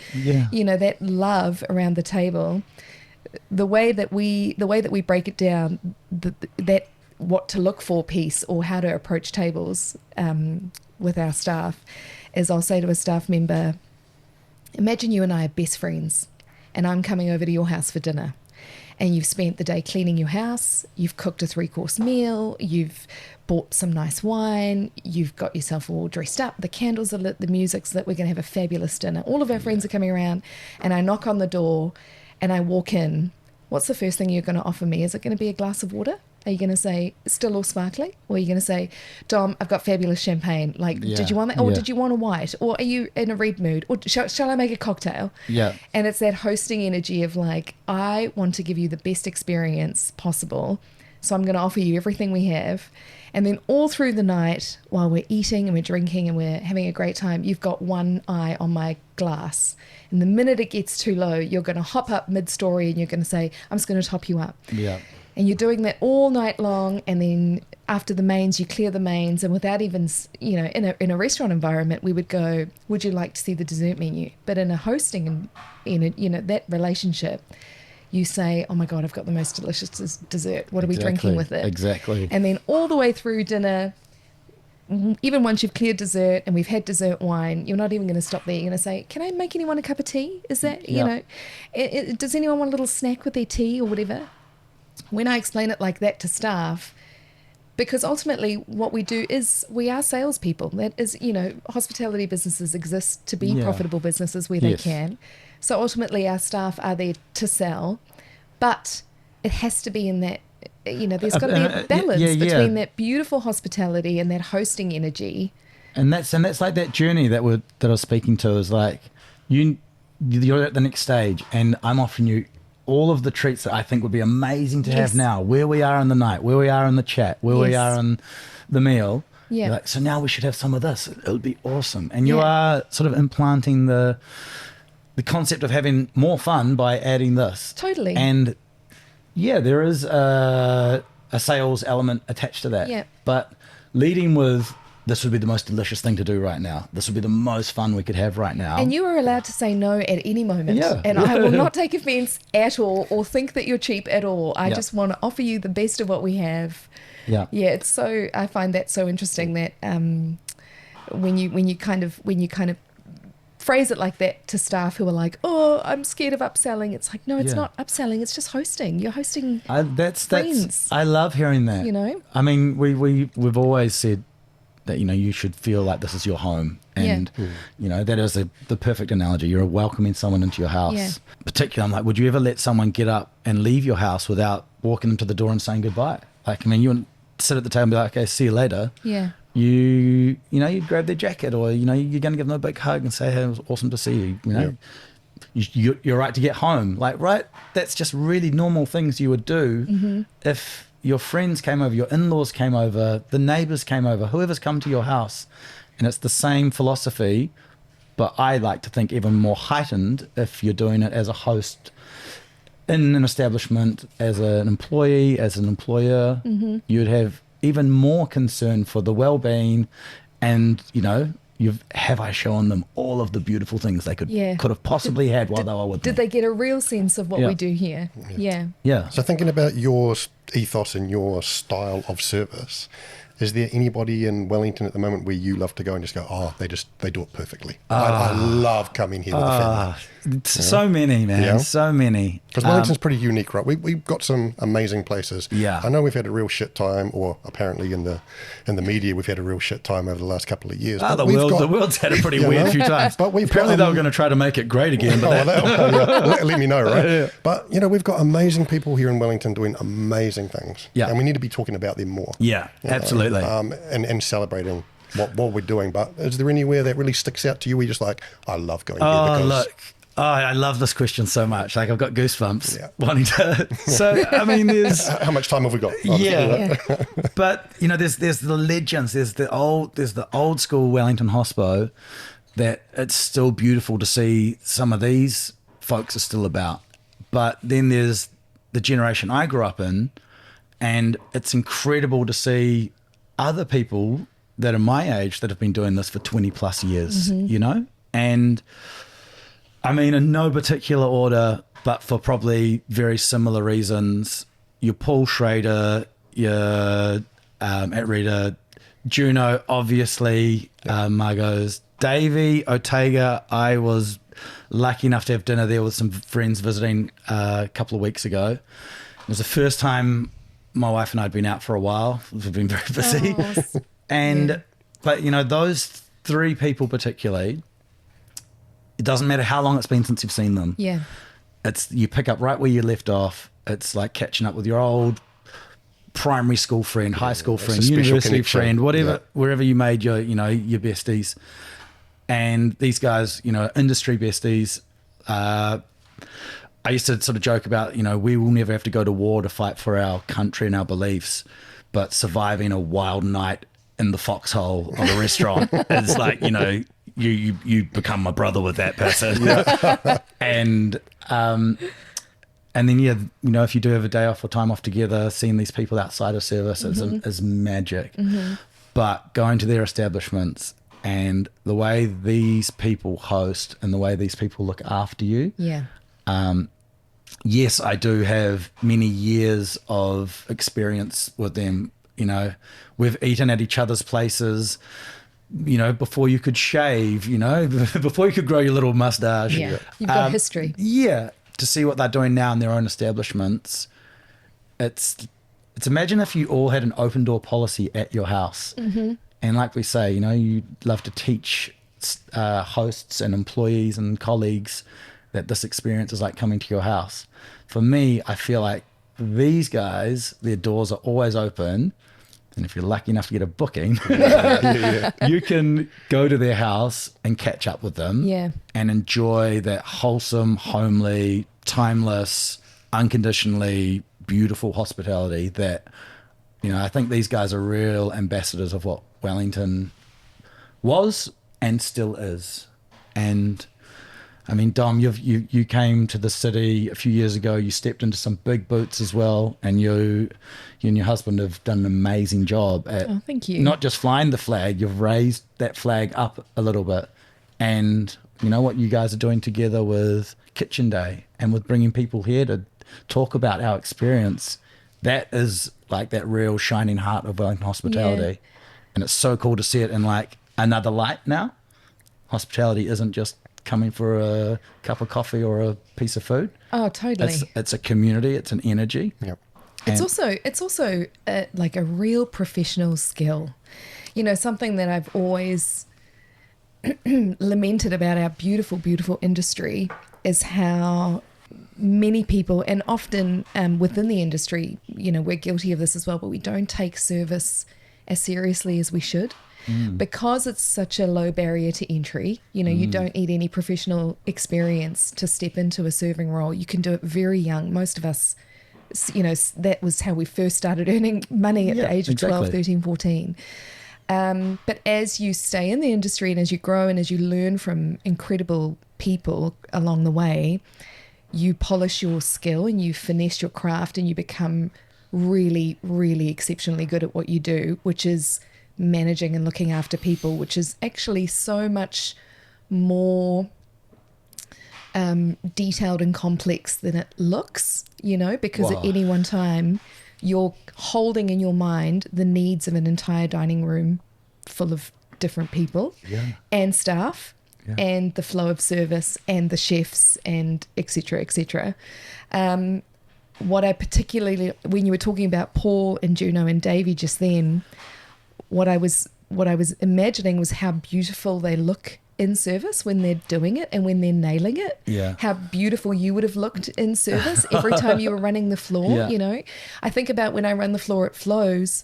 you know, that love around the table. The way that we break it down, that what to look for piece, or how to approach tables with our staff, is I'll say to a staff member, imagine you and I are best friends, and I'm coming over to your house for dinner, and you've spent the day cleaning your house, you've cooked a 3-course meal, you've bought some nice wine, you've got yourself all dressed up, the candles are lit, the music's lit, we're going to have a fabulous dinner. All of our friends are coming around, and I knock on the door and I walk in. What's the first thing you're going to offer me? Is it going to be a glass of water? Are you going to say, still all sparkling? Or are you going to say, Dom, I've got fabulous champagne. Like, did you want that? Or did you want a white? Or are you in a red mood? Or shall I make a cocktail? Yeah. And it's that hosting energy of like, I want to give you the best experience possible. So I'm going to offer you everything we have. And then all through the night, while we're eating and we're drinking and we're having a great time, you've got one eye on my glass. And the minute it gets too low, you're going to hop up mid-story and you're going to say, I'm just going to top you up. Yeah. And you're doing that all night long, and then after the mains, you clear the mains, and without even, you know, in a restaurant environment, we would go, would you like to see the dessert menu? But in a hosting and in a, you know, that relationship, you say, oh my God, I've got the most delicious dessert. What are we drinking with it? Exactly. And then all the way through dinner, even once you've cleared dessert and we've had dessert wine, you're not even going to stop there. You're going to say, can I make anyone a cup of tea? Is that, you know, does anyone want a little snack with their tea or whatever? When I explain it like that to staff, because ultimately what we do is we are salespeople. That is, you know, hospitality businesses exist to be profitable businesses where they can. So ultimately our staff are there to sell, but it has to be in that, you know, there's got to be a balance between that beautiful hospitality and that hosting energy. And that's like that journey that I was speaking to is like, you're at the next stage and I'm offering you all of the treats that I think would be amazing to have now, where we are in the night, where we are in the chat, where we are in the meal. Yeah. Like, so now we should have some of this. It would be awesome. And you are sort of implanting the concept of having more fun by adding this. Totally. And yeah, there is a sales element attached to that. Yeah. But leading with, this would be the most delicious thing to do right now. This would be the most fun we could have right now. And you are allowed to say no at any moment. Yeah. And I will not take offense at all or think that you're cheap at all. I just want to offer you the best of what we have. Yeah. Yeah, it's so, I find that so interesting that when you kind of phrase it like that to staff who are like, oh, I'm scared of upselling. It's like, no, it's not upselling. It's just hosting. You're hosting friends. I love hearing that. You know? I mean, we've always said that, you know, you should feel like this is your home. And, you know, that is the perfect analogy. You're welcoming someone into your house. Yeah. Particularly, I'm like, would you ever let someone get up and leave your house without walking them to the door and saying goodbye? Like, I mean, you would sit at the table and be like, okay, see you later. Yeah. You know, you'd grab their jacket or, you know, you're going to give them a big hug and say, hey, it was awesome to see you, you know. Yeah. You're right to get home. Like, right, that's just really normal things you would do if your friends came over, your in-laws came over, the neighbors came over, whoever's come to your house. And it's the same philosophy, but I like to think even more heightened if you're doing it as a host in an establishment, as an employee, as an employer. You'd have even more concern for the well-being and, you know, have I shown them all of the beautiful things they could have possibly had while they were with me? Did they get a real sense of what we do here? Yeah. So thinking about your ethos and your style of service, is there anybody in Wellington at the moment where you love to go and just go, oh, they do it perfectly? I love coming here with the family. So many, man. Yeah. So many. Because Wellington's pretty unique, right? We've got some amazing places. Yeah. I know we've had a real shit time, or apparently in the media we've had a real shit time over the last couple of years. The world's had a pretty weird few times. But apparently they were going to try to make it great again. But let me know, right? Yeah. But, you know, we've got amazing people here in Wellington doing amazing things. Yeah. And we need to be talking about them more. Yeah, absolutely. And celebrating what we're doing. But is there anywhere that really sticks out to you where you're just like, I love going here because... I love this question so much. Like, I've got goosebumps wanting to. So, I mean, there's how much time have we got? But you know, there's the legends. There's the old school Wellington hospo that it's still beautiful to see. Some of these folks are still about, but then there's the generation I grew up in, and it's incredible to see other people that are my age that have been doing this for 20 plus years. You know, and I mean, in no particular order, but for probably very similar reasons. Your Paul Schrader, your at Rita, Juno, obviously, Margot's, Davey, Otega. I was lucky enough to have dinner there with some friends visiting a couple of weeks ago. It was the first time my wife and I had been out for a while. We've been very busy. But you know, those three people particularly, it doesn't matter how long it's been since you've seen them. Yeah. It's, you pick up right where you left off. It's like catching up with your old primary school friend, high school friend, university friend, whatever, wherever you made your, you know, your besties. And these guys, you know, industry besties. I used to sort of joke about, you know, we will never have to go to war to fight for our country and our beliefs, but surviving a wild night in the foxhole of a restaurant is like, you know, you become my brother with that person. And then, yeah, you know, if you do have a day off or time off together, seeing these people outside of service is magic. But going to their establishments and the way these people host and the way these people look after you. Yes, I do have many years of experience with them. You know, we've eaten at each other's places, you know, before you could shave, you know, before you could grow your little mustache. Yeah, you've got history. Yeah, to see what they're doing now in their own establishments. It's imagine if you all had an open door policy at your house. And like we say, you know, you love to teach hosts and employees and colleagues that this experience is like coming to your house. For me, I feel like these guys, their doors are always open. And if you're lucky enough to get a booking, you can go to their house and catch up with them and enjoy that wholesome, homely, timeless, unconditionally beautiful hospitality that, you know, I think these guys are real ambassadors of what Wellington was and still is. And I mean, Dom, you came to the city a few years ago. You stepped into some big boots as well, and you and your husband have done an amazing job at thank you. Not just flying the flag, you've raised that flag up a little bit. And you know what you guys are doing together with Kitchen Day and with bringing people here to talk about our experience. That is like that real shining heart of Wellington hospitality. And it's so cool to see it in like another light now. Hospitality isn't just coming for a cup of coffee or a piece of food. Oh, totally. It's a community. It's an energy. It's also like a real professional skill. You know, something that I've always lamented about our beautiful, beautiful industry is how many people, and often within the industry, you know, we're guilty of this as well, but we don't take service as seriously as we should. Because it's such a low barrier to entry, you know, you don't need any professional experience to step into a serving role. You can do it very young. Most of us, you know, that was how we first started earning money at the age of 12, 13, 14. But as you stay in the industry and as you grow and as you learn from incredible people along the way, you polish your skill and you finesse your craft and you become really, really exceptionally good at what you do, which is managing and looking after people, which is actually so much more detailed and complex than it looks, you know, because at any one time you're holding in your mind the needs of an entire dining room full of different people and staff and the flow of service and the chefs and et cetera, et cetera. What I particularly, when you were talking about Paul and Juno and Davey just then, what I was imagining was how beautiful they look in service when they're doing it and when they're nailing it. How beautiful you would have looked in service every time you were running the floor. You know, I think about when I run the floor at Flows,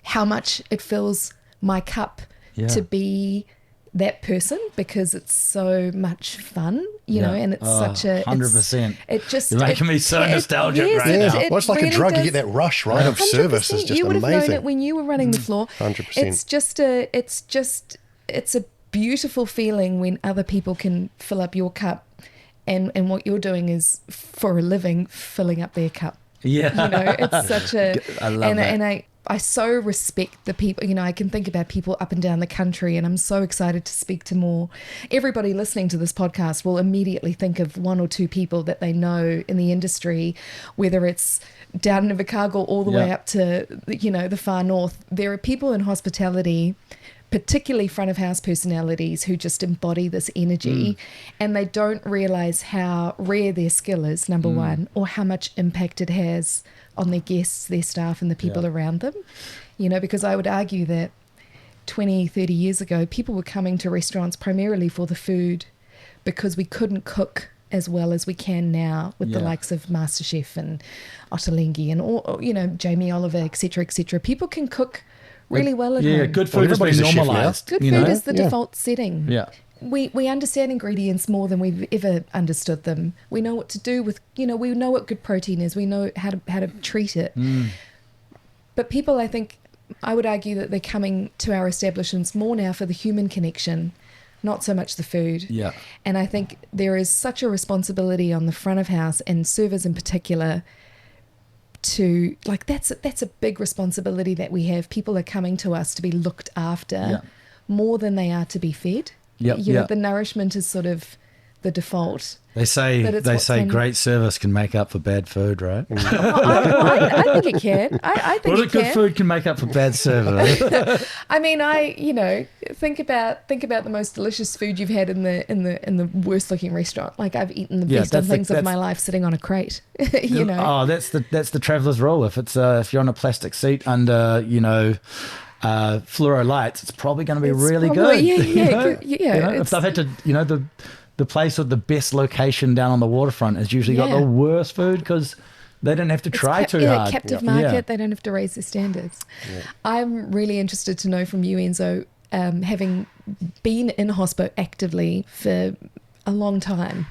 how much it fills my cup to be that person, because it's so much fun, you know, and it's such a 100%. It just, you're making me so nostalgic right now. Well, it's like really a drug. You get that rush, right, of service. It's just you would amazing. have known it when you were running the floor. 100%. It's a beautiful feeling when other people can fill up your cup, and what you're doing is for a living filling up their cup. You know, it's such a I love that. And I so respect the people, you know, I can think about people up and down the country, and I'm so excited to speak to more. Everybody listening to this podcast will immediately think of one or two people that they know in the industry, whether it's down in Invercargill all the way up to, you know, the far north. There are people in hospitality, particularly front of house personalities who just embody this energy, and they don't realize how rare their skill is, number one, or how much impact it has on their guests, their staff, and the people around them. You know, because I would argue that 20, 30 years ago, people were coming to restaurants primarily for the food because we couldn't cook as well as we can now with the likes of MasterChef and Ottolenghi and all, you know, Jamie Oliver, etc., etc. People can cook really well at home. Yeah, good food has been normalised. Good food is the default setting. Yeah. We understand ingredients more than we've ever understood them. We know what to do with, you know, we know what good protein is. We know how to treat it. But people, I think, I would argue that they're coming to our establishments more now for the human connection, not so much the food. Yeah. And I think there is such a responsibility on the front of house and servers in particular to, like, that's a big responsibility that we have. People are coming to us to be looked after more than they are to be fed. You know, the nourishment is sort of the default. They say great service can make up for bad food, right? I think it can. I think it can. Good food can make up for bad service. I mean, think about the most delicious food you've had in the worst looking restaurant. Like, I've eaten the best things of my life sitting on a crate. You know. Oh, that's the traveller's rule. If you're on a plastic seat under, you know, fluoro lights, it's probably going to be really good. If they've had to, you know, the place with the best location down on the waterfront has usually got the worst food because they didn't have to try too hard. Captive market, they don't have to raise their standards. I'm really interested to know from you, Enzo, having been in hospo actively for a long time,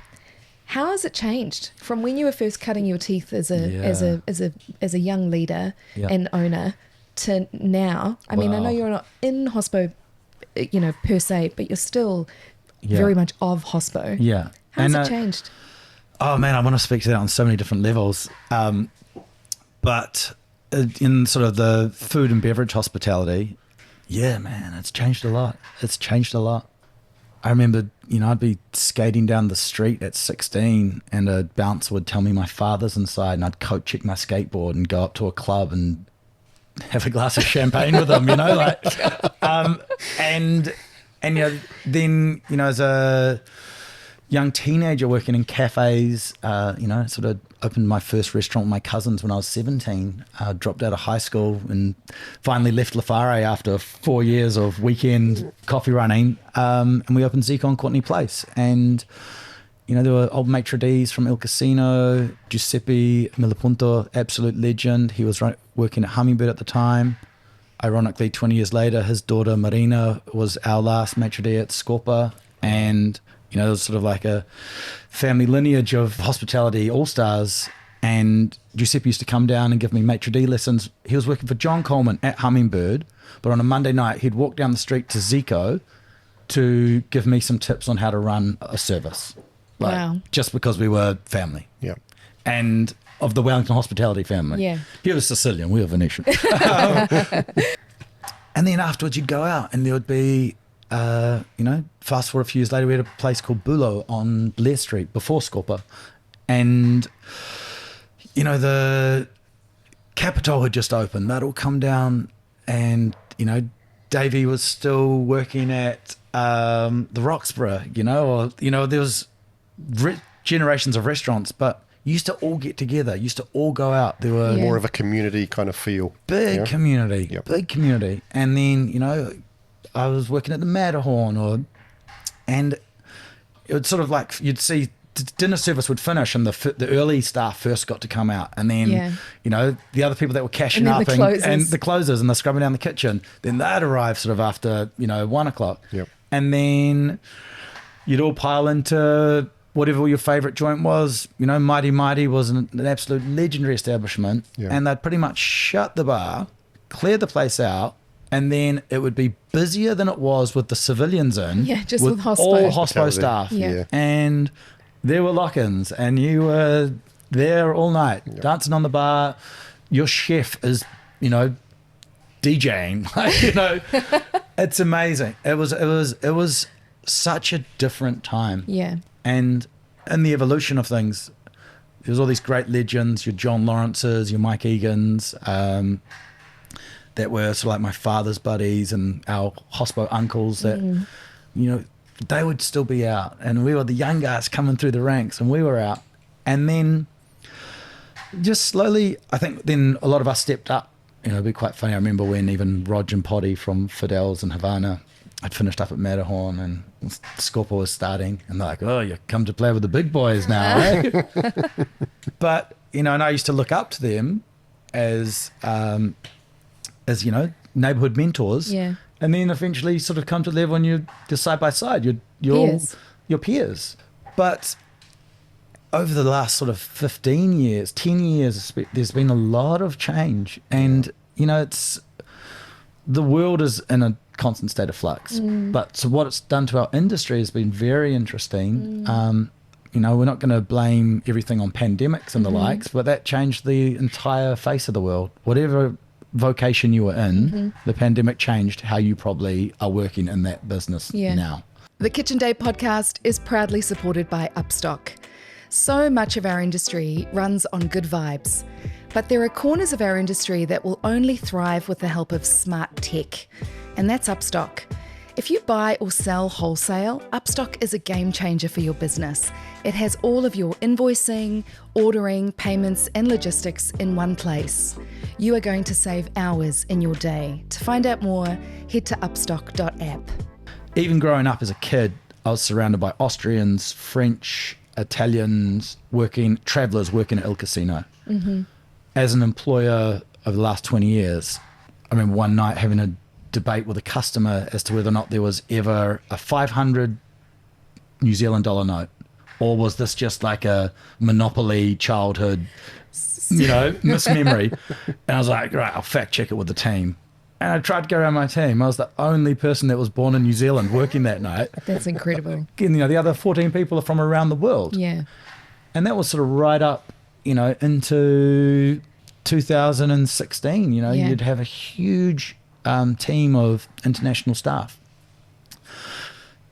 how has it changed from when you were first cutting your teeth as a young leader and owner to now? I mean, I know you're not in hospo, you know, per se, but you're still very much of hospo. Yeah. How's it changed? Oh man, I want to speak to that on so many different levels. But in sort of the food and beverage hospitality, yeah, man, it's changed a lot. I remember, you know, I'd be skating down the street at 16 and a bouncer would tell me my father's inside, and I'd coat check my skateboard and go up to a club and have a glass of champagne with them, you know, like, and you know, then, you know, as a young teenager working in cafes, you know, sort of opened my first restaurant with my cousins when I was 17, dropped out of high school and finally left Lafare after 4 years of weekend coffee running. And we opened Zico on Courtney Place. And, you know, there were old maitre d's from El Casino, Giuseppe Milapunto, absolute legend. He was working at Hummingbird at the time. Ironically, 20 years later, his daughter Marina was our last maitre d' at Scorpa. And, you know, it was sort of like a family lineage of hospitality all-stars. And Giuseppe used to come down and give me maitre d' lessons. He was working for John Coleman at Hummingbird, but on a Monday night, he'd walk down the street to Zico to give me some tips on how to run a service. Like, wow. Just because we were family. Yeah. And of the Wellington hospitality family. Yeah. He was Sicilian, we were Venetian. And then afterwards you'd go out and there would be, you know, fast forward a few years later, we had a place called Bulo on Blair Street before Scorpa. And, you know, the Capitol had just opened. They'd all come down and, you know, Davey was still working at the Roxburgh, you know, or, you know, there was generations of restaurants, but you used to all get together, used to all go out. There were more of a community kind of feel. Big community. And then, you know, I was working at the Matterhorn and it would sort of like, you'd see dinner service would finish and the early staff first got to come out, and then you know, the other people that were cashing up and the closers and the scrubbing down the kitchen, then they'd arrive sort of after, you know, 1 o'clock. And then you'd all pile into whatever your favorite joint was. You know, Mighty Mighty was an absolute legendary establishment, and they'd pretty much shut the bar, clear the place out, and then it would be busier than it was with the civilians in. Yeah, just with hospo. All hospo staff. Yeah. And there were lock-ins and you were there all night, dancing on the bar. Your chef is, you know, DJing. You know, it's amazing. It was such a different time. Yeah. And in the evolution of things, there's all these great legends, your John Lawrences, your Mike Egans, that were sort of like my father's buddies and our hospo uncles that, you know, they would still be out, and we were the young guys coming through the ranks, and we were out. And then just slowly, I think then a lot of us stepped up. You know, it'd be quite funny. I remember when even Rog and Potty from Fidel's in Havana, I'd finished up at Matterhorn and Scorpio was starting, and they're like, oh, you come to play with the big boys now, eh? But, you know, and I used to look up to them as you know, neighborhood mentors. Yeah. And then eventually sort of come to the level when you're side by side, your peers. But over the last sort of 15 years, 10 years, there's been a lot of change. And, you know, the world is in a constant state of flux. But so what it's done to our industry has been very interesting. You know, we're not going to blame everything on pandemics and the likes, but that changed the entire face of the world. Whatever vocation you were in, the pandemic changed how you probably are working in that business now. The Kitchen Day podcast is proudly supported by Upstock. So much of our industry runs on good vibes, but there are corners of our industry that will only thrive with the help of smart tech, and that's Upstock. If you buy or sell wholesale, Upstock is a game changer for your business. It has all of your invoicing, ordering, payments, and logistics in one place. You are going to save hours in your day. To find out more, head to upstock.app. Even growing up as a kid, I was surrounded by Austrians, French, Italians, travellers working at Il Casino. As an employer over the last 20 years, I remember one night having a debate with a customer as to whether or not there was ever a 500 New Zealand dollar note, or was this just like a monopoly childhood, you know, mismemory. And I was like, right, I'll fact check it with the team. And I tried to go around my team. I was the only person that was born in New Zealand working that night. That's incredible. And, you know, the other 14 people are from around the world. Yeah. And that was sort of right up, you know, into 2016. You know, you'd have a huge team of international staff.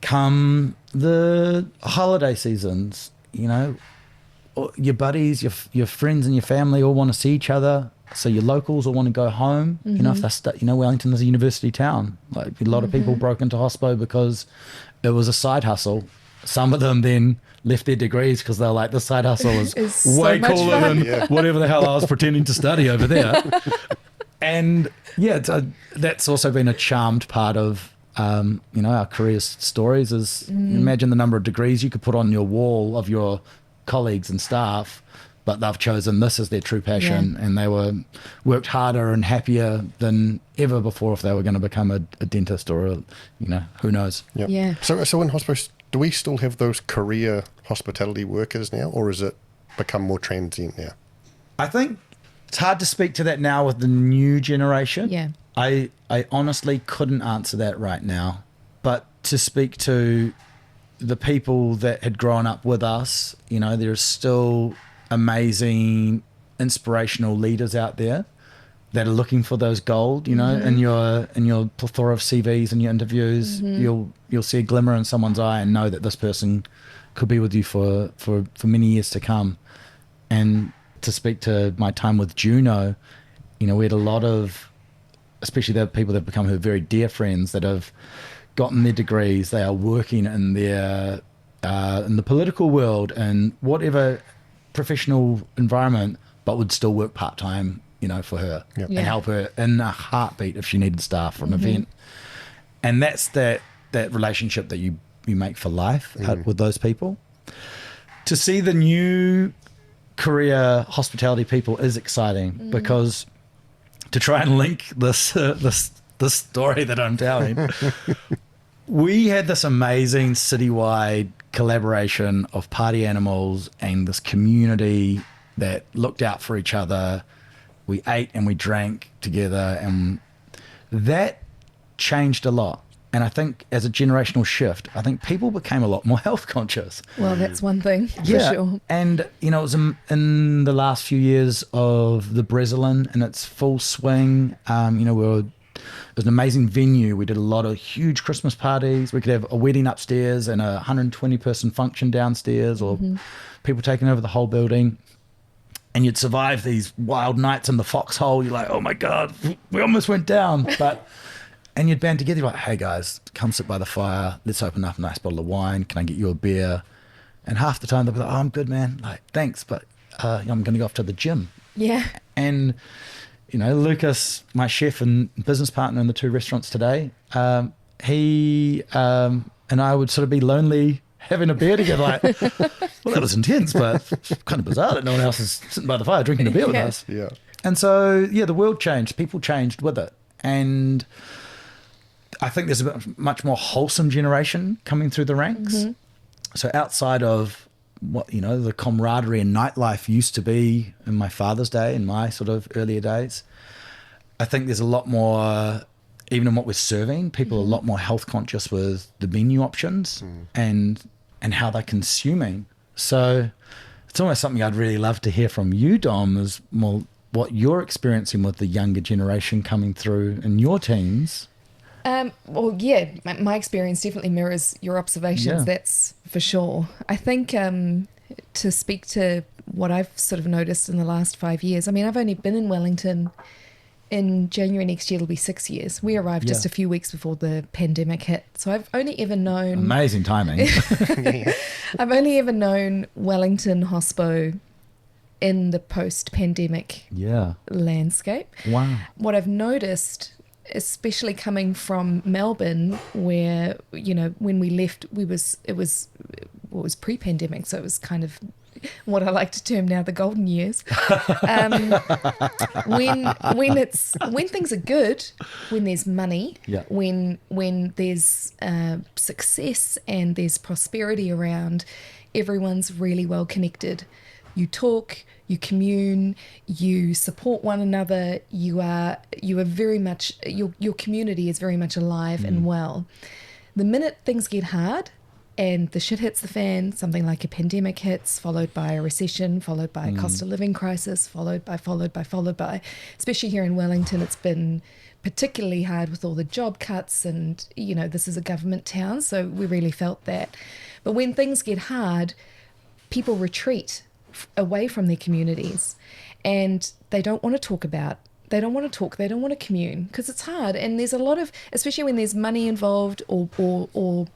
Come the holiday seasons, you know, your buddies, your friends and your family all want to see each other. So your locals all want to go home. You know, if they're you know, Wellington is a university town. Like a lot of people broke into hospo because it was a side hustle. Some of them then left their degrees because they're like, this side hustle is way so cooler than whatever the hell I was pretending to study over there. And yeah, that's also been a charmed part of, you know, our career stories is imagine the number of degrees you could put on your wall of your colleagues and staff, but they've chosen this as their true passion, and they worked harder and happier than ever before if they were going to become a dentist or you know, who knows. Yeah. So in hospice, do we still have those career hospitality workers now, or has it become more transient now? I think it's hard to speak to that now with the new generation. Yeah. I honestly couldn't answer that right now, but to speak to the people that had grown up with us, you know, there's still amazing inspirational leaders out there that are looking for those gold, you know, in your plethora of CVs and your interviews, you'll see a glimmer in someone's eye and know that this person could be with you for many years to come. And to speak to my time with Juno, you know, we had a lot of, especially the people that have become her very dear friends that have gotten their degrees, they are working in their in the political world and whatever professional environment, but would still work part-time, you know, for her and help her in a heartbeat if she needed staff for an event. And that's that relationship that you make for life with those people. To see the new career hospitality people is exciting because to try and link this story that I'm telling, we had this amazing citywide collaboration of party animals and this community that looked out for each other. We ate and we drank together, and that changed a lot. And I think as a generational shift, I think people became a lot more health conscious. Well, that's one thing for sure. And, you know, it was in the last few years of the Bresolin in its full swing. You know, it was an amazing venue. We did a lot of huge Christmas parties. We could have a wedding upstairs and a 120-person function downstairs, or people taking over the whole building. and you'd survive these wild nights in the foxhole. You're like, oh my God, we almost went down. And you'd band together, you're like, hey guys, come sit by the fire. Let's open up a nice bottle of wine. Can I get you a beer? And half the time they'll be like, oh, I'm good, man. Like, thanks, but I'm going to go off to the gym. Yeah. And, you know, Lucas, my chef and business partner in the 2 restaurants today, he and I would sort of be lonely having a beer together. Like, well, that was intense, but kind of bizarre that no one else is sitting by the fire drinking a beer with us. Yeah. And so, yeah, the world changed. People changed with it. And I think there's much more wholesome generation coming through the ranks. Mm-hmm. So outside of what, you know, the camaraderie and nightlife used to be in my father's day, in my sort of earlier days, I think there's a lot more, even in what we're serving, people are a lot more health conscious with the menu options and how they're consuming. So it's almost something I'd really love to hear from you, Dom, is more what you're experiencing with the younger generation coming through in your teens. Well, yeah, my experience definitely mirrors your observations, that's for sure. I think to speak to what I've sort of noticed in the last 5 years, I mean, I've only been in Wellington. In January next year, it'll be 6 years. We arrived just a few weeks before the pandemic hit. So I've only ever known... Amazing timing. I've only ever known Wellington Hospo in the post-pandemic landscape. Wow. What I've noticed, especially coming from Melbourne, where, you know, when we left, it was pre-pandemic, so it was kind of what I like to term now the golden years. When things are good, when there's money, when there's success and there's prosperity around, everyone's really well connected. You talk, you commune, you support one another. You are very much, your community is very much alive and well. The minute things get hard and the shit hits the fan, something like a pandemic hits, followed by a recession, followed by a cost of living crisis, followed by, especially here in Wellington, it's been particularly hard with all the job cuts and, you know, this is a government town, so we really felt that. But when things get hard, people retreat away from their communities and they don't want to talk, they don't want to commune because it's hard. And there's a lot of, especially when there's money involved or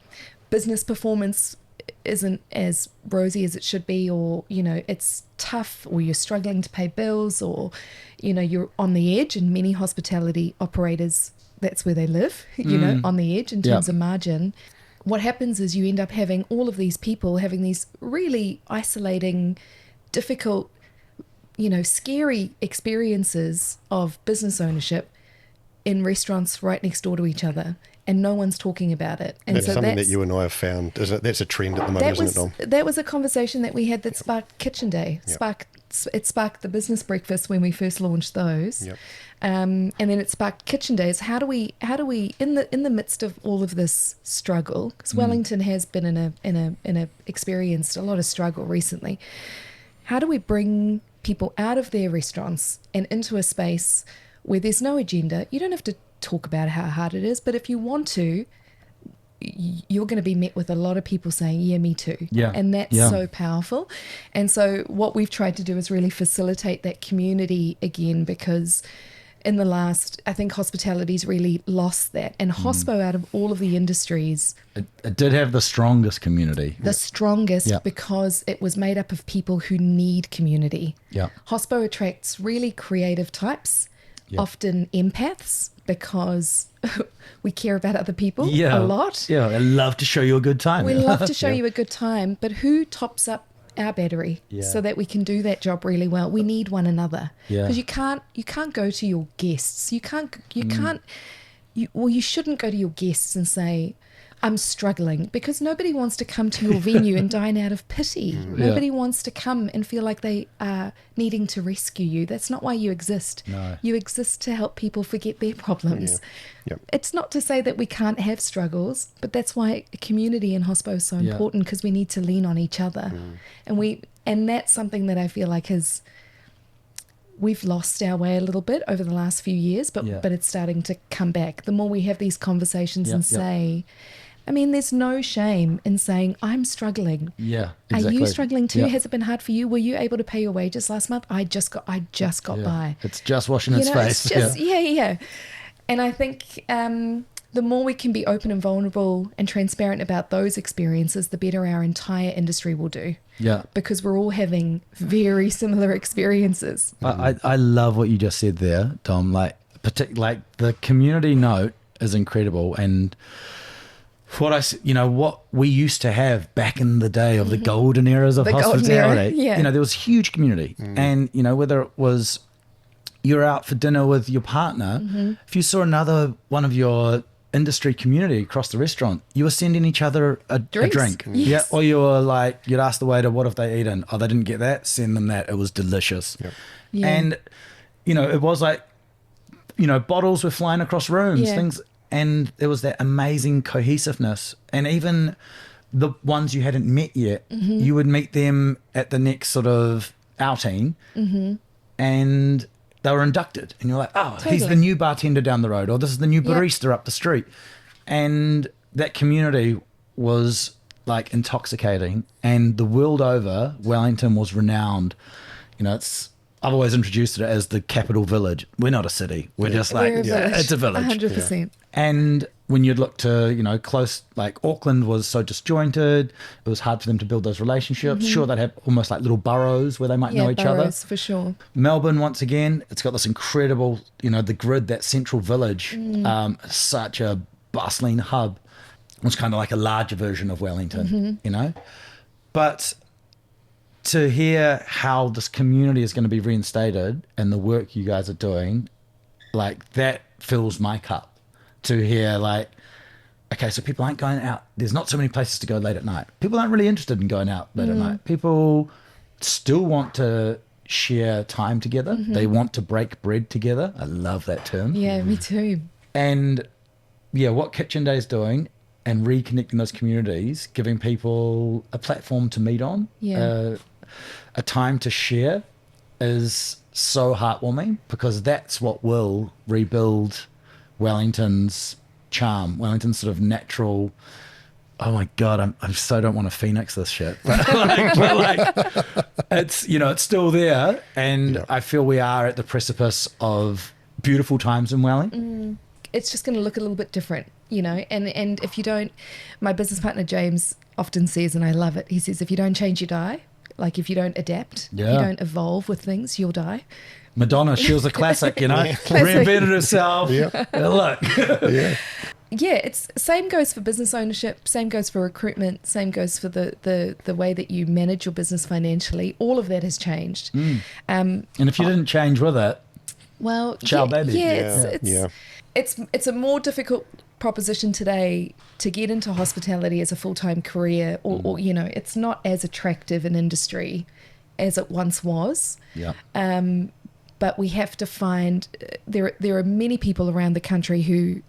business performance isn't as rosy as it should be, or, you know, it's tough, or you're struggling to pay bills, or, you know, you're on the edge. And many hospitality operators, that's where they live, you know, on the edge in terms of margin. What happens is you end up having all of these people having these really isolating, difficult, you know, scary experiences of business ownership in restaurants right next door to each other, and no one's talking about it. And that's something that you and I have found. That's a trend at the moment, isn't it, Dom? That was a conversation that we had that sparked Kitchen Day. It sparked the business breakfast when we first launched those. And then it sparked Kitchen Days. How do we in the midst of all of this struggle, because Wellington has been in a experienced a lot of struggle recently. How do we bring people out of their restaurants and into a space where there's no agenda? You don't have to talk about how hard it is, but if you want to, you're going to be met with a lot of people saying, yeah, me too. And that's so powerful. And so what we've tried to do is really facilitate that community again, because in the last, I think hospitality's really lost that. And hospo, out of all of the industries, it did have the strongest community. The strongest because it was made up of people who need community. Hospo attracts really creative types, often empaths, because we care about other people a lot. I love to show you a good time. We love to show you a good time, but who tops up our battery so that we can do that job really well? We need one another, because you can't go to your guests. You shouldn't go to your guests and say, I'm struggling, because nobody wants to come to your venue and dine out of pity. Nobody wants to come and feel like they are needing to rescue you. That's not why you exist. No. You exist to help people forget their problems. It's not to say that we can't have struggles, but that's why community in hospo is so important, because we need to lean on each other. And that's something that I feel like we've lost our way a little bit over the last few years, but it's starting to come back. The more we have these conversations and say, I mean, there's no shame in saying, I'm struggling. Yeah, exactly. Are you struggling too? Yeah. Has it been hard for you? Were you able to pay your wages last month? I just got by. It's just washing its face. It's just, yeah. And I think the more we can be open and vulnerable and transparent about those experiences, the better our entire industry will do. Yeah. Because we're all having very similar experiences. I love what you just said there, Tom. Like the community note is incredible, and what we used to have back in the day of the golden eras of hospitality. There was huge community, and whether it was you're out for dinner with your partner, if you saw another one of your industry community across the restaurant, you were sending each other a drink. Yes. Yeah, or you were like, you'd ask the waiter, what have they eaten? Oh, they didn't get that, send them that, it was delicious. And it was like, bottles were flying across rooms, things, and there was that amazing cohesiveness. And even the ones you hadn't met yet, you would meet them at the next sort of outing, and they were inducted, and you're like, oh, Totally. he's the new bartender down the road, or this is the new barista up the street. And that community was like intoxicating, and the world over, Wellington was renowned. I've always introduced it as the capital village. We're not a city. We're just like, it's a village. 100%. Yeah. And when you'd look to, close, like Auckland was so disjointed, it was hard for them to build those relationships. Sure, they'd have almost like little boroughs where they might know each other. Boroughs, for sure. Melbourne, once again, it's got this incredible, the grid, that central village, such a bustling hub. It was kind of like a larger version of Wellington, But to hear how this community is going to be reinstated and the work you guys are doing, like that fills my cup. To hear like, okay, so people aren't going out. There's not so many places to go late at night. People aren't really interested in going out late at night. People still want to share time together. They want to break bread together. I love that term. Yeah, me too. And what Kitchen Day is doing and reconnecting those communities, giving people a platform to meet on, a time to share, is so heartwarming, because that's what will rebuild Wellington's charm, Wellington's sort of natural. Oh my God, I so don't want to phoenix this shit, but it's it's still there, and I feel we are at the precipice of beautiful times in Welling. It's just going to look a little bit different, and if you don't, my business partner James often says, and I love it, he says, if you don't change, you die. Like if you don't adapt, if you don't evolve with things, you'll die. Madonna, she was a classic, reinvented herself. Look. It's same goes for business ownership, same goes for recruitment, same goes for the way that you manage your business financially. All of that has changed. And if you didn't change with it, well, ciao baby. It's a more difficult proposition today to get into hospitality as a full-time career, or it's not as attractive an industry as it once was. But we have to find there are many people around the country who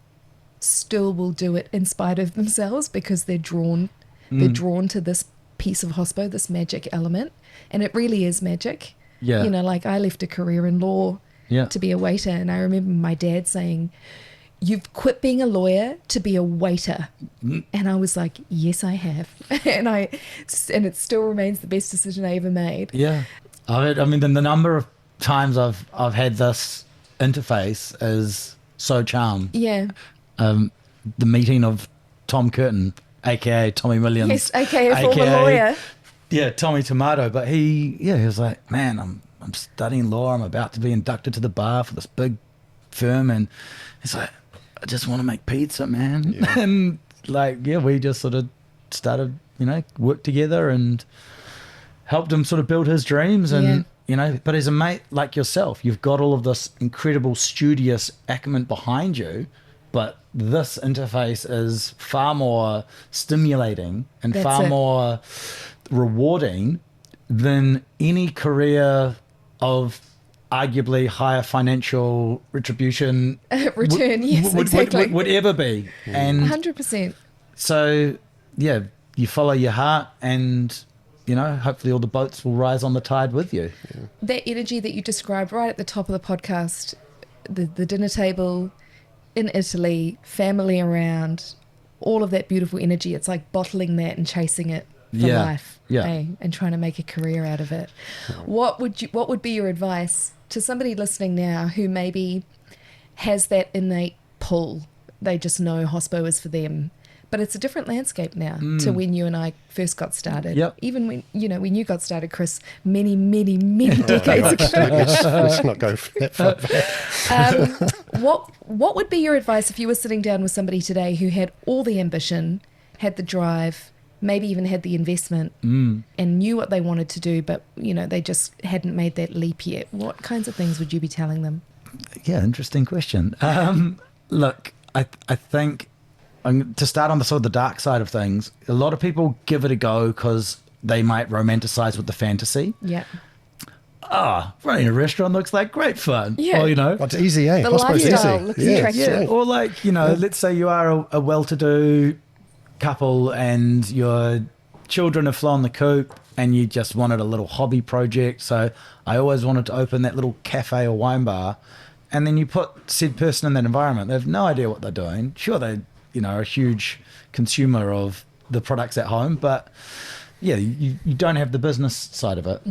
still will do it in spite of themselves, because they're drawn to this piece of hospo, this magic element, and it really is magic. Like I left a career in law to be a waiter, and I remember my dad saying, "You've quit being a lawyer to be a waiter," and I was like, "Yes, I have," and it still remains the best decision I ever made. I mean, the number of times I've had this interface is so charmed. The meeting of Tom Curtin, aka Tommy Millions, yes, aka former lawyer, Tommy Tomato. But he was like, man, I'm studying law, I'm about to be inducted to the bar for this big firm, and he's like, I just want to make pizza, man. And we just sort of started, work together and helped him sort of build his dreams. And but as a mate like yourself, you've got all of this incredible studious acumen behind you, but this interface is far more stimulating and more rewarding than any career of arguably higher financial retribution return. Would ever be. And 100%. So you follow your heart, and hopefully all the boats will rise on the tide with you. That energy that you described right at the top of the podcast, the dinner table in Italy, family around, all of that beautiful energy. It's like bottling that and chasing it for life, and trying to make a career out of it. What would be your advice to somebody listening now who maybe has that innate pull? They just know hospo is for them, but it's a different landscape now to when you and I first got started. Even when you got started, Chris, many decades ago. Let's not go that far back. What would be your advice if you were sitting down with somebody today who had all the ambition, had the drive, maybe even had the investment, and knew what they wanted to do, but they just hadn't made that leap yet? What kinds of things would you be telling them? Yeah, interesting question. Look, I think to start on the sort of the dark side of things, a lot of people give it a go because they might romanticize with the fantasy. Yeah. Running a restaurant looks like great fun. Yeah. Or, It's easy, eh? The Hospo's lifestyle easy. looks attractive. Yeah. Or let's say you are a well-to-do couple and your children have flown the coop and you just wanted a little hobby project. So I always wanted to open that little cafe or wine bar. And then you put said person in that environment. They have no idea what they're doing. Sure, they are a huge consumer of the products at home, but you don't have the business side of it.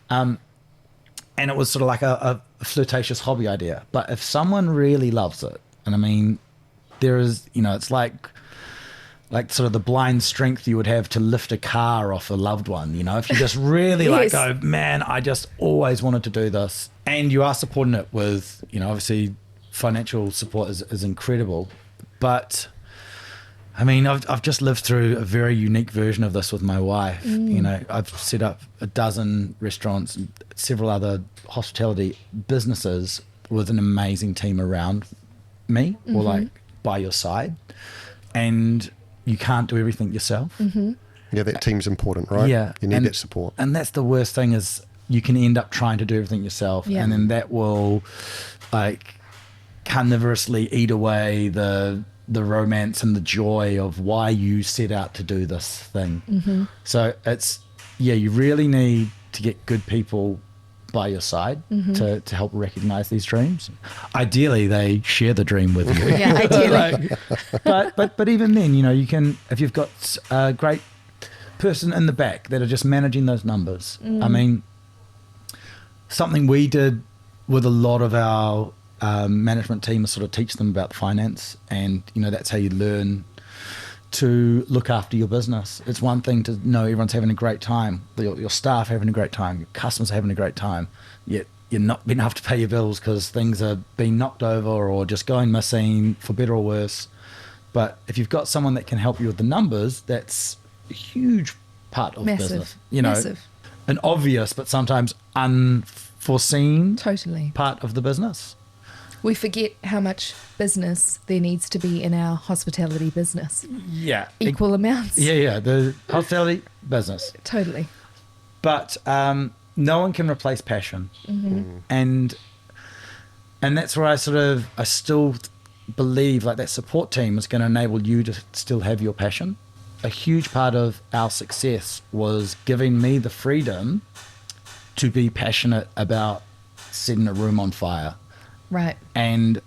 And it was sort of like a flirtatious hobby idea. But if someone really loves it, and I mean, there is, it's like sort of the blind strength you would have to lift a car off a loved one, if you just really Yes. go, man, I just always wanted to do this. And you are supporting it with, obviously financial support is incredible. But I mean, I've just lived through a very unique version of this with my wife. I've set up a dozen restaurants and several other hospitality businesses with an amazing team around me or like by your side. And you can't do everything yourself. Yeah, that team's important, right? Yeah. You need that support. And that's the worst thing is you can end up trying to do everything yourself. Yeah. And then that will carnivorously eat away the romance and the joy of why you set out to do this thing. So it's, you really need to get good people by your side to help recognize these dreams. Ideally, they share the dream with you. Yeah, ideally. but even then, you can, if you've got a great person in the back that are just managing those numbers. I mean, something we did with a lot of our management team is sort of teach them about finance, and that's how you learn to look after your business. It's one thing to know everyone's having a great time, your staff having a great time, your customers having a great time, yet you're not being able to pay your bills because things are being knocked over or just going missing, for better or worse. But if you've got someone that can help you with the numbers, that's a huge part of business. Massive. An obvious but sometimes unforeseen Totally. part of the business. We forget how much business there needs to be in our hospitality business. Yeah. Equal amounts. The hospitality business. Totally. But no one can replace passion. And that's where I still believe like that support team is going to enable you to still have your passion. A huge part of our success was giving me the freedom to be passionate about setting a room on fire. Right. And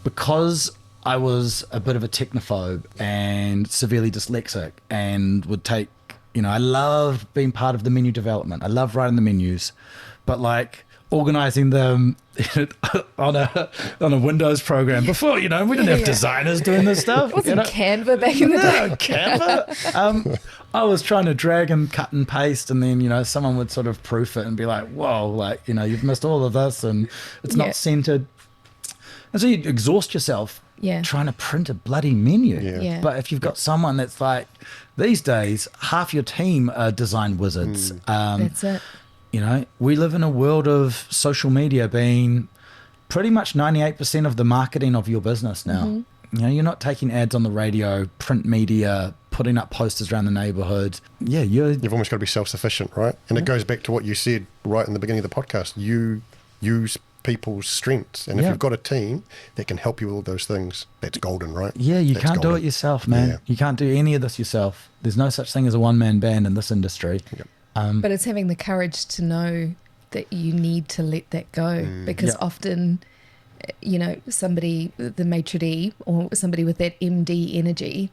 because I was a bit of a technophobe and severely dyslexic and would take, I loved being part of the menu development. I loved writing the menus, but like organizing them on a Windows program before, we didn't have designers doing this stuff. It wasn't Canva back in the day. Canva. I was trying to drag and cut and paste, and then, someone would sort of proof it and be like, whoa, you've missed all of this and it's not centered. And so you exhaust yourself trying to print a bloody menu. Yeah. But if you've got someone that's like, these days, half your team are design wizards. That's it. We live in a world of social media being pretty much 98% of the marketing of your business now. You're not taking ads on the radio, print media, putting up posters around the neighborhood. You've almost got to be self-sufficient, right? And it goes back to what you said right in the beginning of the podcast. You use people's strengths, and if you've got a team that can help you with all those things, that's golden, right? You that's can't golden. do it yourself, man. You can't do any of this yourself. There's no such thing as a one-man band in this industry. But it's having the courage to know that you need to let that go, because often, somebody, the maitre d' or somebody with that MD energy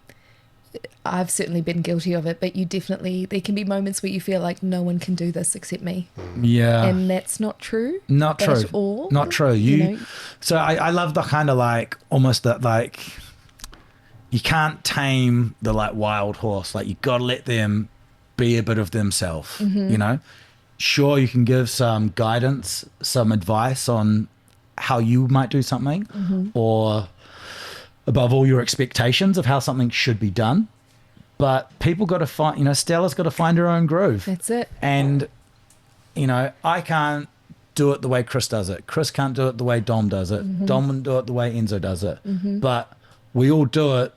I've certainly been guilty of it, but there can be moments where you feel like no one can do this except me. Yeah. And that's not true. Not true. At all. Not true. So I love the kind of like, almost that like, you can't tame the like wild horse. Like you got to let them be a bit of themselves, you know? Sure, you can give some guidance, some advice on how you might do something, or above all your expectations of how something should be done. But people got to find, Stella's got to find her own groove. That's it. And, I can't do it the way Chris does it. Chris can't do it the way Dom does it. Dom wouldn't do it the way Enzo does it. But we all do it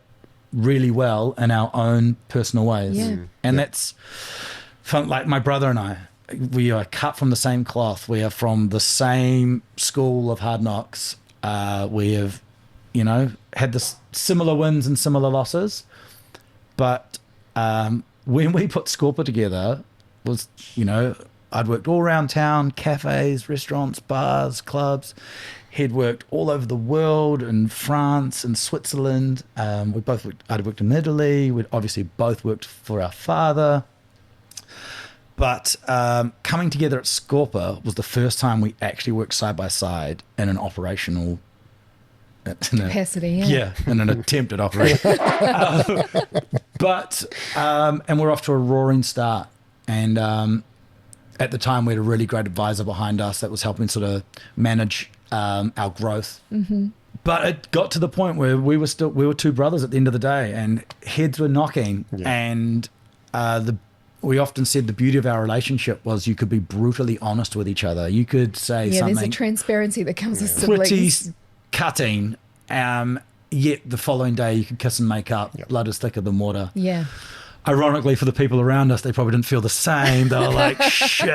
really well in our own personal ways. Yeah. And that's fun. Like my brother and I, we are cut from the same cloth. We are from the same school of hard knocks. We have, had the similar wins and similar losses. But when we put Scorpa together, was, I'd worked all around town, cafes, restaurants, bars, clubs. He'd worked all over the world, in France and Switzerland. I'd worked in Italy. We'd obviously both worked for our father. But coming together at Scorpa was the first time we actually worked side by side in an operational capacity. Yeah, in an attempt at operation. And we're off to a roaring start. And at the time, we had a really great advisor behind us that was helping sort of manage our growth. But it got to the point where we were two brothers at the end of the day, and heads were knocking. And we often said the beauty of our relationship was you could be brutally honest with each other. You could say something. There's a transparency that comes with siblings. Pretty cutting, yet the following day you could kiss and make up. Blood is thicker than water. Yeah. Ironically, for the people around us, they probably didn't feel the same. They were like, shit,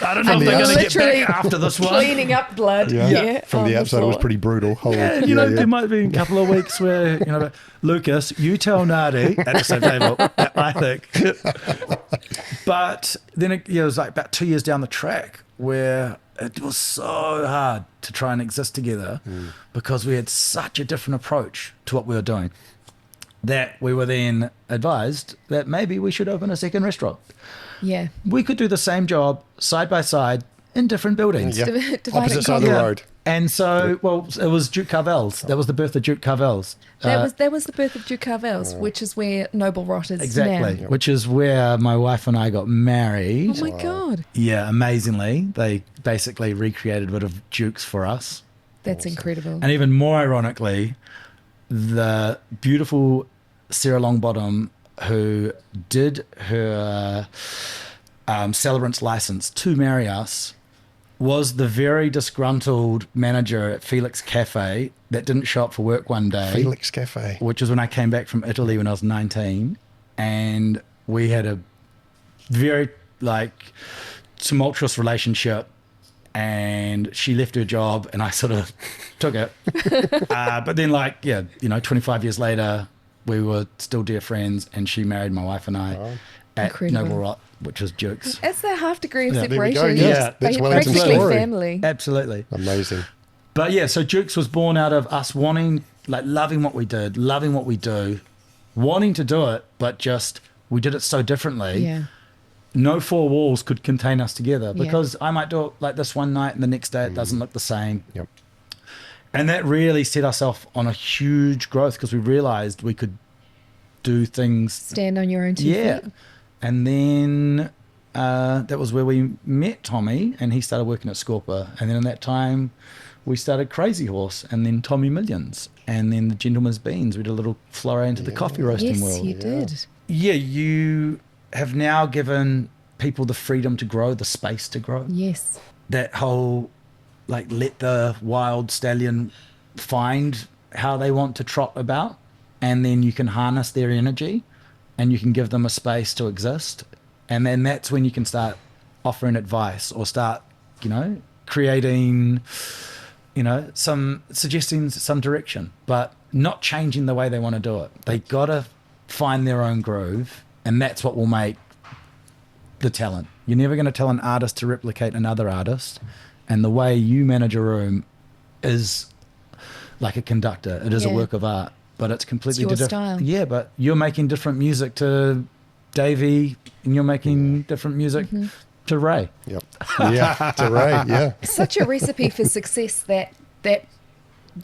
I don't know if they're going to get back after this one. Cleaning up blood. From the outside, it was pretty brutal. There might be a couple of weeks where, Lucas, you tell Nadi at the same table, I think. But then it was like about 2 years down the track where it was so hard to try and exist together because we had such a different approach to what we were doing, that we were then advised that maybe we should open a second restaurant. Yeah. We could do the same job side by side in different buildings. Opposite side of the road. And so, it was Duke Carvel's. That was the birth of Duke Carvel's. That was the birth of Duke Carvel's, which is where Noble Rot is exactly, now. Which is where my wife and I got married. Oh, my God. Yeah, amazingly. They basically recreated a bit of Duke's for us. That's incredible. And even more ironically, the beautiful Sarah Longbottom, who did her celebrant's license to marry us, was the very disgruntled manager at Felix Cafe that didn't show up for work one day. Felix Cafe. Which was when I came back from Italy when I was 19. And we had a very, tumultuous relationship. And she left her job and I sort of took it. But then 25 years later, we were still dear friends and she married my wife and I at Incredible. Noble Rot, which is Duke's. It's the half degree of There we separation. go. Yeah, that's Wellington's practically story. family. Absolutely. Amazing. But yeah, so Duke's was born out of us wanting, loving what we did, loving what we do, wanting to do it, but just we did it so differently. Yeah. No four walls could contain us together because I might do it like this one night and the next day it doesn't look the same. Yep. And that really set us off on a huge growth because we realized we could do things. Stand on your own 2 feet. And then that was where we met Tommy and he started working at Scorpa. And then in that time we started Crazy Horse and then Tommy Millions and then the Gentleman's Beans. We did a little foray into the coffee roasting world. Yes, you did. Yeah, you have now given people the freedom to grow, the space to grow. Yes. That whole, let the wild stallion find how they want to trot about, and then you can harness their energy and you can give them a space to exist. And then that's when you can start offering advice or start, creating, suggesting some direction, but not changing the way they want to do it. They got to find their own groove. And that's what will make the talent. You're never going to tell an artist to replicate another artist. And the way you manage a room is like a conductor. It is a work of art. but it's completely your different. style. Yeah, but you're making different music to Davey, and you're making different music to Ray. Yep. Yeah, to Ray, yeah. Such a recipe for success, that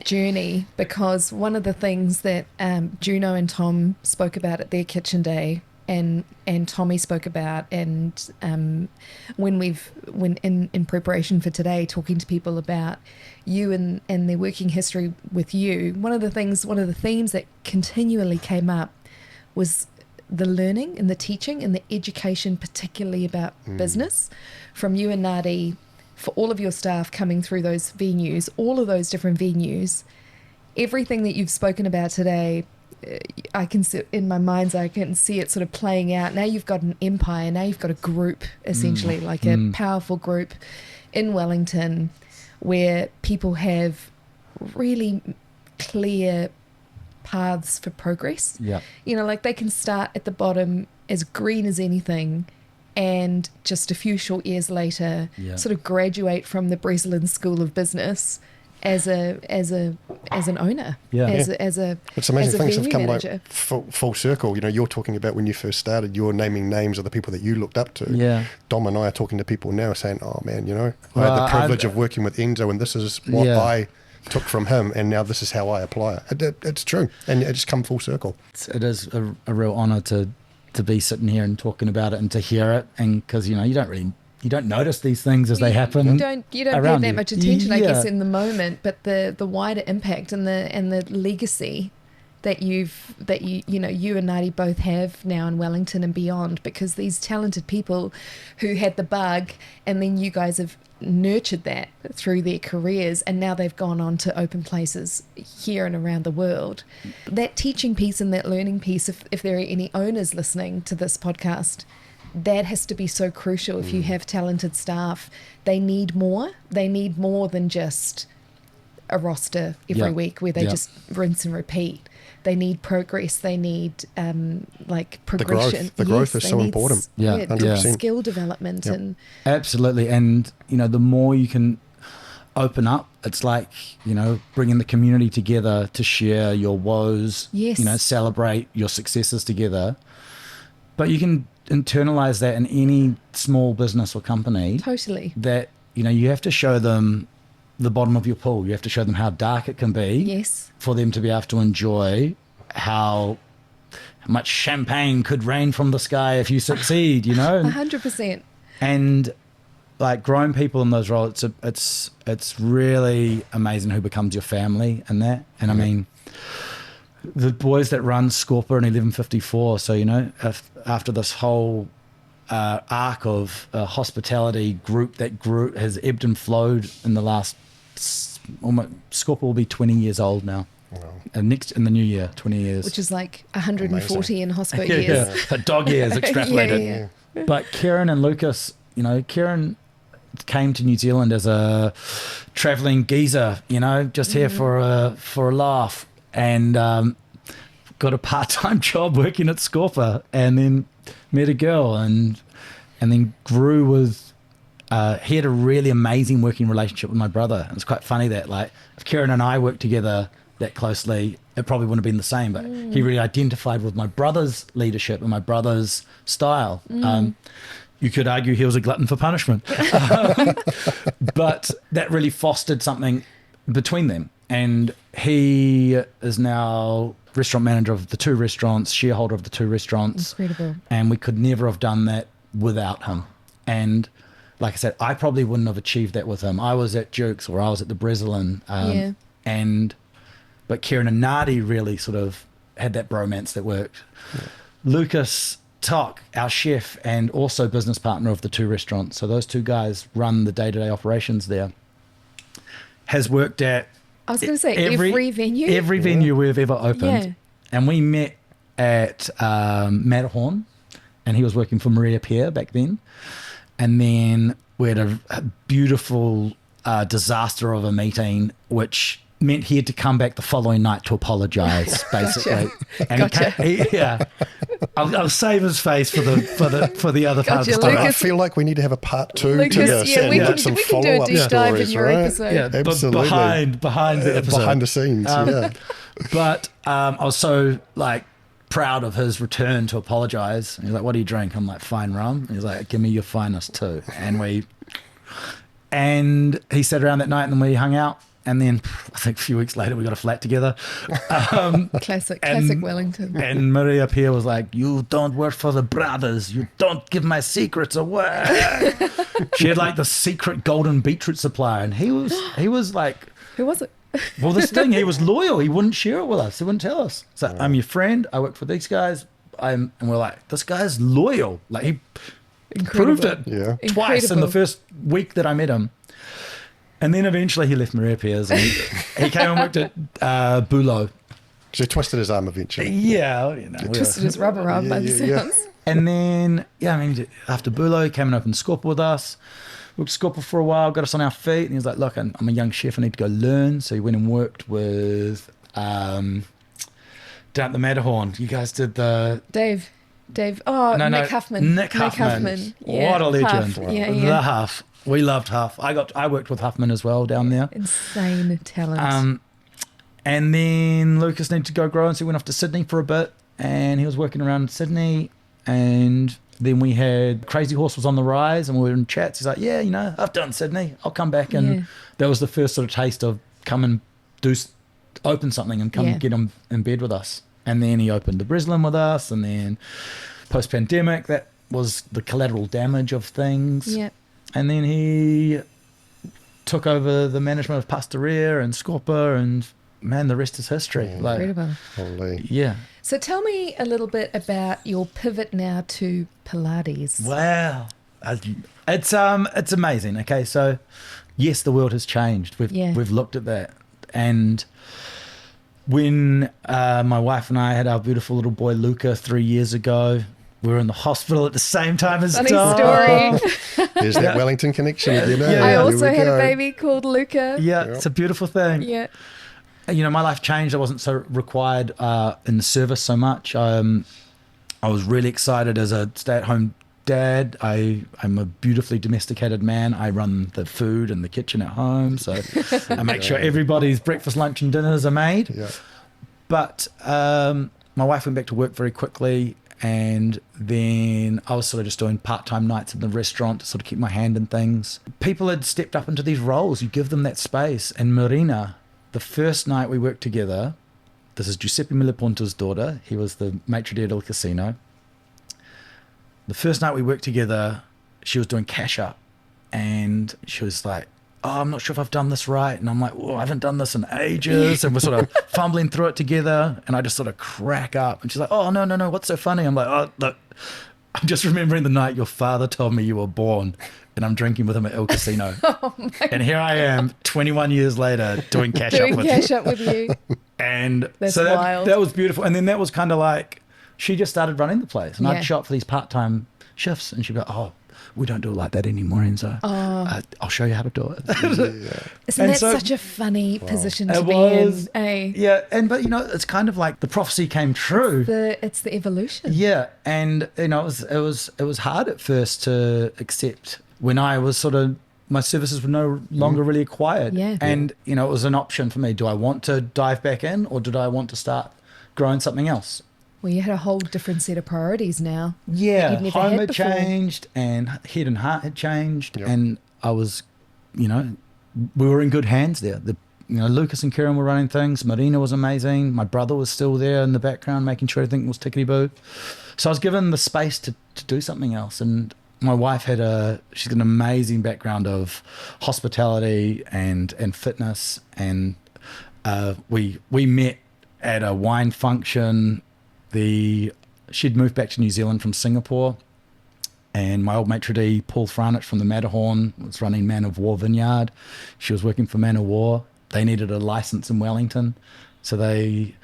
journey, because one of the things that Juno and Tom spoke about at their kitchen day, and Tommy spoke about, and when in preparation for today, talking to people about you and their working history with you, one of the themes that continually came up was the learning and the teaching and the education, particularly about business, from you and Nadi, for all of your staff coming through those venues, all of those different venues. Everything that you've spoken about today, I can see in my mind's eye, I can see it sort of playing out. Now you've got an empire, now you've got a group, essentially, like a powerful group in Wellington, where people have really clear paths for progress. Yeah. You know, like they can start at the bottom as green as anything, and just a few short years later sort of graduate from the Bresolin School of Business as an owner, as a it's amazing things have come manager. like full circle. You know, you're talking about when you first started, you're naming names of the people that you looked up to. Yeah. Dom and I are talking to people now saying, oh man, you know, I had the privilege of working with Enzo, and this is what I took from him, and now this is how I apply it. It's true, and it's come full circle. It is a real honour to be sitting here and talking about it and to hear it, and because you don't notice these things as they happen. You don't pay that much attention, I guess, in the moment, but the wider impact and the legacy that you and Nadi both have now in Wellington and beyond, because these talented people who had the bug, and then you guys have nurtured that through their careers, and now they've gone on to open places here and around the world. That teaching piece and that learning piece, if there are any owners listening to this podcast, that has to be so crucial. If you have talented staff, they need more than just a roster every week where they just rinse and repeat. They need progress. They need like progression. The growth is so important. Yeah, 100%. Skill development and absolutely. And the more you can open up, it's like bringing the community together to share your woes. Yes. Celebrate your successes together. But you can internalize that in any small business or company. Totally. That you have to show them the bottom of your pool. You have to show them how dark it can be. Yes. For them to be able to enjoy how much champagne could rain from the sky if you succeed, 100%. And like growing people in those roles, it's really amazing who becomes your family and that. And I mean, the boys that run Scorpa in 1154, so if after this whole arc of hospitality group that grew has ebbed and flowed in the last Scorpa will be 20 years old now. Wow. Next in the new year, 20 years, which is like 140 amazing. In hospo years. Yeah. Dog years extrapolated. Yeah. But Kieran and Lucas, Kieran came to New Zealand as a traveling geezer, just here for a laugh, and got a part-time job working at Scorpa, and then met a girl, and then grew with he had a really amazing working relationship with my brother. And it's quite funny that like if Kieran and I worked together that closely, it probably wouldn't have been the same, but he really identified with my brother's leadership and my brother's style. You could argue he was a glutton for punishment. But that really fostered something between them. And he is now restaurant manager of the 2 restaurants, shareholder of the 2 restaurants. Incredible. And we could never have done that without him. And like I said, I probably wouldn't have achieved that with him. I was at Duke's or I was at the Bresolin. But Kieran and Nadi really sort of had that bromance that worked. Yeah. Lucas Tock, our chef and also business partner of the 2 restaurants, so those 2 guys run the day-to-day operations there, has worked at I was going to say every venue? Every venue we've ever opened. Yeah. And we met at Matterhorn, and he was working for Maria Pierre back then. And then we had a beautiful disaster of a meeting, which meant he had to come back the following night to apologise, basically. Gotcha. And I'll save his face for the other part of the Gotcha, story. Lucas. I feel like we need to have a part 2 Lucas, to this. yeah, we and can some do a follow-up deep dive in stories, your right? episode. Yeah, but Absolutely. behind the episode. Behind the scenes, yeah. But I was so like proud of his return to apologise. He's like, "What do you drink?" I'm like, "Fine rum." He's like, "Give me your finest too." And he sat around that night, and then we hung out. And then I think a few weeks later, we got a flat together. Classic and- Wellington. And Maria Pierre was like, "You don't work for the brothers. You don't give my secrets away." She had like the secret golden beetroot supplier, and he was like, Who was it? well, this thing, he was loyal. He wouldn't share it with us. He wouldn't tell us. So I'm your friend. I work for these guys. And we're like, this guy's loyal. Like he proved it Yeah. twice in the Incredible. first week that I met him. And then eventually he left Maria Pierre's and he came and worked at Bulow. So he twisted his arm eventually. Yeah, you know. Twisted his rubber arm by the Yeah. sounds. And then, after Bulow, he came and opened Scorpa with us. Worked Scorpa for a while, got us on our feet. And he was like, "Look, I'm a young chef. I need to go learn." So he went and worked with down at the Matterhorn. You guys did the... Dave. Oh, No, Nick Huffman. Nick Huffman. Yeah. What a legend. Huff. Yeah, The yeah. Huff. We loved Huff. I worked with Huffman as well down there. Insane talent. And then Lucas needed to go grow, and so he went off to Sydney for a bit, and he was working around Sydney. And then we had Crazy Horse was on the rise, and we were in chats. He's like, "Yeah, I've done Sydney. I'll come back." And Yeah. that was the first sort of taste of come and open something and come Yeah. get him in bed with us. And then he opened the Bresolin with us, and then post-pandemic, that was the collateral damage of things. Yeah. And then he took over the management of Pastoria and Scorpa, and man, the rest is history. Incredible. Holy. Yeah. So tell me a little bit about your pivot now to Pilates. Wow. It's amazing. Okay, so yes, the world has changed. We've looked at that, and when my wife and I had our beautiful little boy Luca 3 years ago, we were in the hospital at the same time as Funny Dom. story. There's that Wellington connection again. Yeah. eh? I Here also we had go. a baby called Luca. Yeah, it's a beautiful thing. Yeah. My life changed. I wasn't so required in the service so much. I was really excited as a stay-at-home dad. I'm a beautifully domesticated man. I run the food and the kitchen at home, so I make sure everybody's breakfast, lunch, and dinners are made. Yeah. But my wife went back to work very quickly, and then I was sort of just doing part-time nights in the restaurant to sort of keep my hand in things. People had stepped up into these roles. You give them that space. And Marina, the first night we worked together, this is Giuseppe Miliponto's daughter. He was the maitre d' del casino. The first night we worked together, she was doing cash up, and she was like, "Oh, I'm not sure if I've done this right." And I'm like, "Oh, I haven't done this in ages." And we're sort of fumbling through it together, and I just sort of crack up. And she's like, "Oh, no, what's so funny?" I'm like, "Oh, look, I'm just remembering the night your father told me you were born, and I'm drinking with him at El Casino." And here I am 21 years later doing cash up with him. Up with you. And That's so wild. that was beautiful. And then that was kind of like, she just started running the place, and Yeah. I'd show up for these part-time shifts, and she'd be like, "Oh, we don't do it like that anymore, Enzo. I'll show you how to do it." Isn't And that so- such a funny position to It be was. in? Eh? Yeah, but it's kind of like the prophecy came true. It's the evolution. Yeah, and it was hard at first to accept when I was sort of, my services were no longer really acquired. Yeah. And it was an option for me. Do I want to dive back in, or did I want to start growing something else? Well, you had a whole different set of priorities now. Yeah, You'd never home had had before. changed, and head and heart had changed, Yep. and I was, we were in good hands there. Lucas and Kieran were running things. Marina was amazing. My brother was still there in the background, making sure everything was tickety-boo. So I was given the space to do something else. And my wife she's got an amazing background of hospitality and fitness. And we met at a wine function. She'd moved back to New Zealand from Singapore, and my old maitre d', Paul Franich from the Matterhorn, was running Man of War Vineyard. She was working for Man of War. They needed a license in Wellington, so they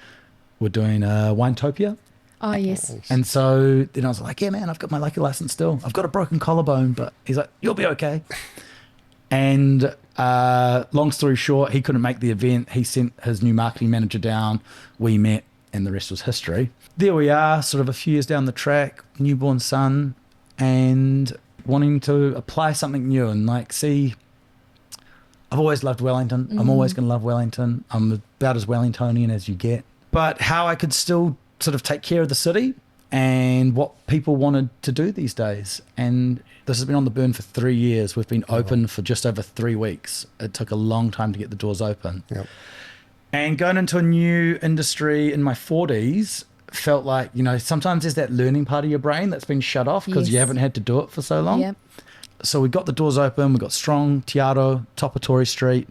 were doing Winetopia. Oh, yes. And so then I was like, "Yeah, man, I've got my lucky license still. I've got a broken collarbone," but he's like, "You'll be okay." And long story short, he couldn't make the event. He sent his new marketing manager down. We met, and the rest was history. There we are, sort of a few years down the track, newborn son, and wanting to apply something new and like see. I've always loved Wellington. I'm always going to love Wellington. I'm about as Wellingtonian as you get. But how I could still sort of take care of the city and what people wanted to do these days. And this has been on the burn for 3 years. We've been open for just over 3 weeks. It took a long time to get the doors open. Yep. And going into a new industry in my 40s felt like, you know, sometimes there's that learning part of your brain that's been shut off because you haven't had to do it for so long. Yep. So we got the doors open. We got strong, Te Aro, top of Tory Street.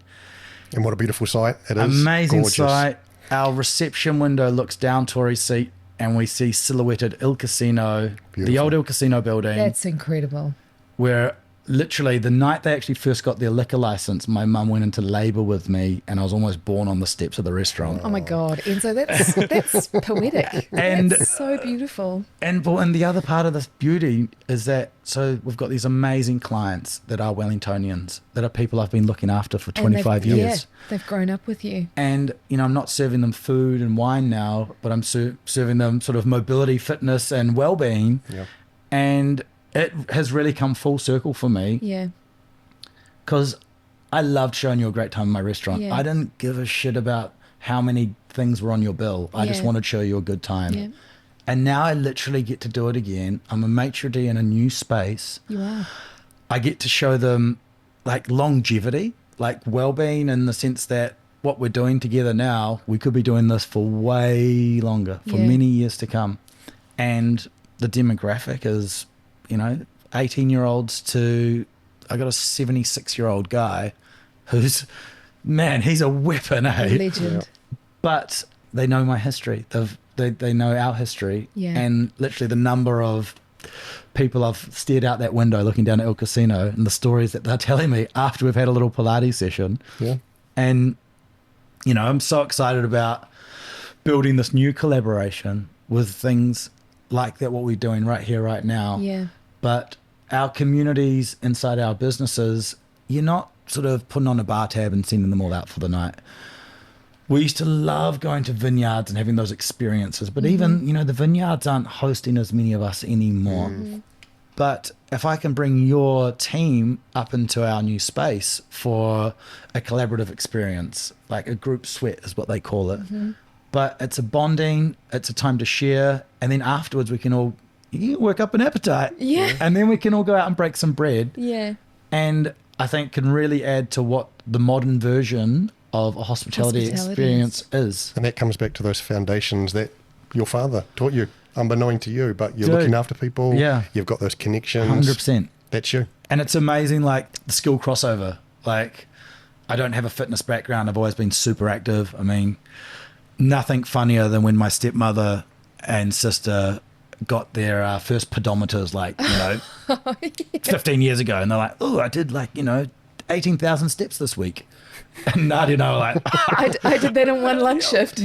And what a beautiful site it is. Amazing Gorgeous. site. Our reception window looks down Tory Street and we see silhouetted Il Casino, the Beautiful. old Il Casino building, That's incredible. where literally the night they actually first got their liquor license, my mum went into labour with me and I was almost born on the steps of the restaurant. Oh my God, Enzo, that's poetic. And- that's so beautiful. And the other part of this beauty is that, so we've got these amazing clients that are Wellingtonians, that are people I've been looking after for And 25 they've- years. Yeah, they've grown up with you. And, you know, I'm not serving them food and wine now, but I'm serving them sort of mobility, fitness and well-being. Yeah. And it has really come full circle for me Yeah. because I loved showing you a great time in my restaurant. Yeah. I didn't give a shit about how many things were on your bill. I just Yeah. wanted to show you a good time. Yeah. And now I literally get to do it again. I'm a maitre d' in a new space. You are. I get to show them like longevity, like well-being in the sense that what we're doing together now, we could be doing this for way longer, for Yeah. many years to come. And the demographic is, you know, 18-year-olds to, I got a 76-year-old guy who's, man, he's a weapon, eh? Legend. But they know my history. They know our history. Yeah. And literally the number of people I've stared out that window looking down at El Casino and the stories that they're telling me after we've had a little Pilates session. Yeah. And, you know, I'm so excited about building this new collaboration with things like that, what we're doing right here, right now. Yeah. But our communities inside our businesses, you're not sort of putting on a bar tab and sending them all out for the night. We used to love going to vineyards and having those experiences, but even, you know, the vineyards aren't hosting as many of us anymore. But if I can bring your team up into our new space for a collaborative experience, like a group sweat is what they call it. But it's a bonding, it's a time to share, and then afterwards we can all work up an appetite. Yeah. And then we can all go out and break some bread. Yeah. And I think can really add to what the modern version of a hospitality experience is. And that comes back to those foundations that your father taught you, unbeknown to you, but you're Dude. looking after people. Yeah. You've got those connections. 100%. That's you. And it's amazing, like the skill crossover. Like, I don't have a fitness background. I've always been super active. I mean, nothing funnier than when my stepmother and sister got their first pedometers, like, you know, 15 years ago. And they're like, oh, I did like, you know, 18,000 steps this week. And Nadia and I were like, I did that in one lunch shift.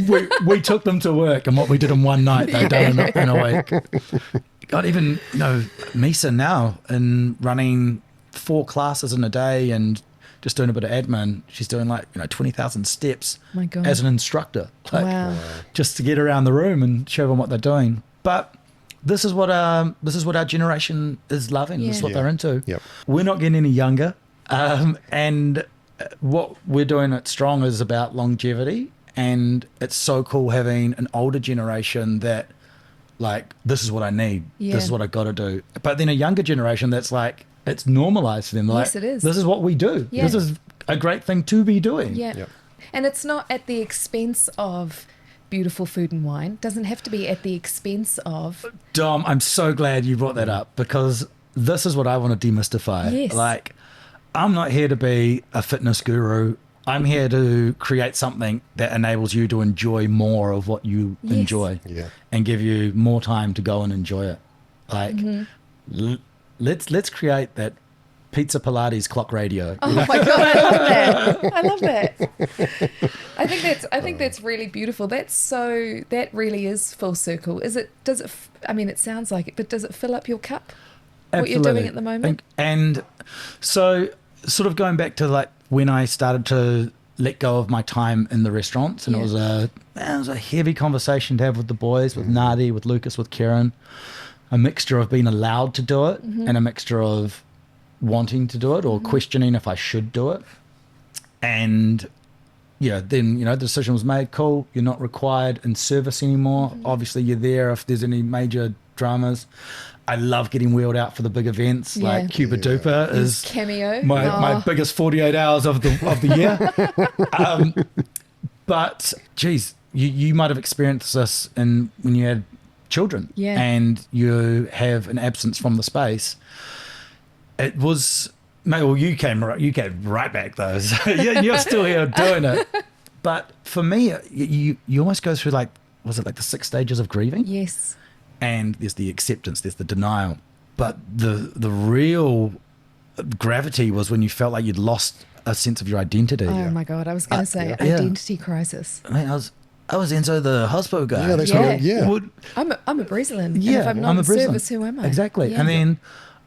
we took them to work, and what we did in one night, they done in a week. God, even, you know, Misa now, and running 4 classes in a day and just doing a bit of admin, she's doing like, you know, 20,000 steps My God. as an instructor. Like, Wow. just to get around the room and show them what they're doing. But this is what our generation is loving. This is what Yeah. they're into. Yep. We're not getting any younger, and what we're doing at Strong is about longevity. And it's so cool having an older generation that, like, this is what I need. Yeah. This is what I got to do. But then a younger generation that's like, it's normalized for them. They're Yes, like, it is. This is what we do. Yeah. This is a great thing to be doing. Yeah. Yep. And it's not at the expense of beautiful food and wine. Doesn't have to be at the expense of. Dom, I'm so glad you brought that up, because this is what I want to demystify. Yes. Like, I'm not here to be a fitness guru. I'm here to create something that enables you to enjoy more of what you Yes. enjoy, Yeah. and give you more time to go and enjoy it. Like, let's create that pizza Pilates clock radio. Oh my God, I love that. I love that. I think that's really beautiful. That really is full circle. I mean, it sounds like it, but does it fill up your cup? What you're doing at the moment? And so, sort of going back to like when I started to let go of my time in the restaurants, and it was a heavy conversation to have with the boys, with Nadi, with Lucas, with Kieran, a mixture of being allowed to do it and a mixture of wanting to do it or questioning if I should do it. And then, the decision was made, cool, you're not required in service anymore. Obviously you're there if there's any major dramas. I love getting wheeled out for the big events, like Cuba Duper is cameo. My biggest 48 hours of the year. But geez, you might have experienced this when you had children and you have an absence from the space. It was, well, you came right back though. So you're still here doing it. But for me, you almost go through was it like the 6 stages of grieving? Yes. And there's the acceptance, there's the denial. But the real gravity was when you felt like you'd lost a sense of your identity. Oh my God, I was going to say identity crisis. I mean, I was Enzo the hospital guy. Yeah, that's right. I'm a Bresolin. Yeah, and if I'm not in service, who am I? Exactly. Yeah. And then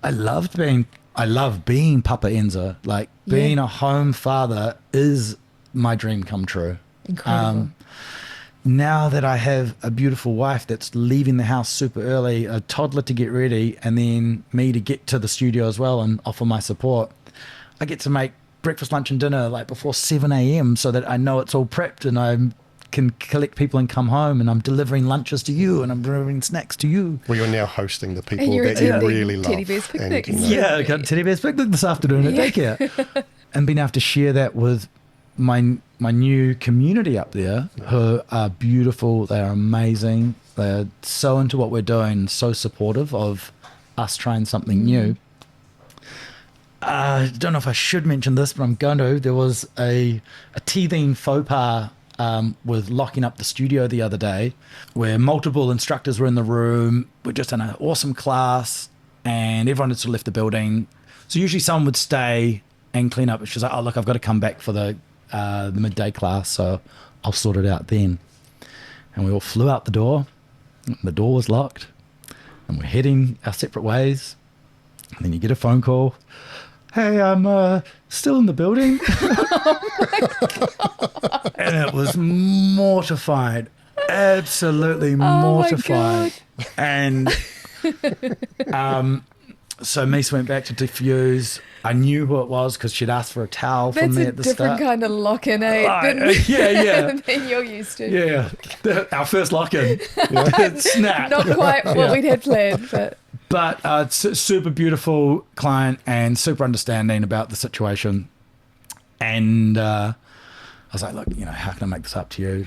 I love being Papa Enzo. Like being a home father is my dream come true. Incredible. Now that I have a beautiful wife that's leaving the house super early, a toddler to get ready, and then me to get to the studio as well and offer my support, I get to make breakfast, lunch and dinner like before 7 a.m. so that I know it's all prepped and I can collect people and come home, and I'm delivering lunches to you and I'm delivering snacks to you. Well, you're now hosting the people that you really love. Teddy Bear's Picnic. I got Teddy Bear's Picnic this afternoon at daycare. And being able to share that with my new community up there, who are beautiful, they are amazing, they're so into what we're doing, so supportive of us trying something new. I don't know if I should mention this, but I'm going to. There was a teething faux pas with locking up the studio the other day, where multiple instructors were in the room. We're just in an awesome class and everyone had sort of left the building. So usually someone would stay and clean up. She's like, oh look, I've got to come back for the midday class, so I'll sort it out then. And we all flew out the door. The door was locked and we're heading our separate ways. And then you get a phone call. Hey, I'm still in the building. And it was mortified, absolutely mortified. And so Misa went back to defuse. I knew who it was because she'd asked for a towel from me at the start. That's a different kind of lock-in, than you're used to. Yeah, our first lock-in. Snap. Not quite what we'd had planned, but super beautiful client and super understanding about the situation. And I was like, look, how can I make this up to you?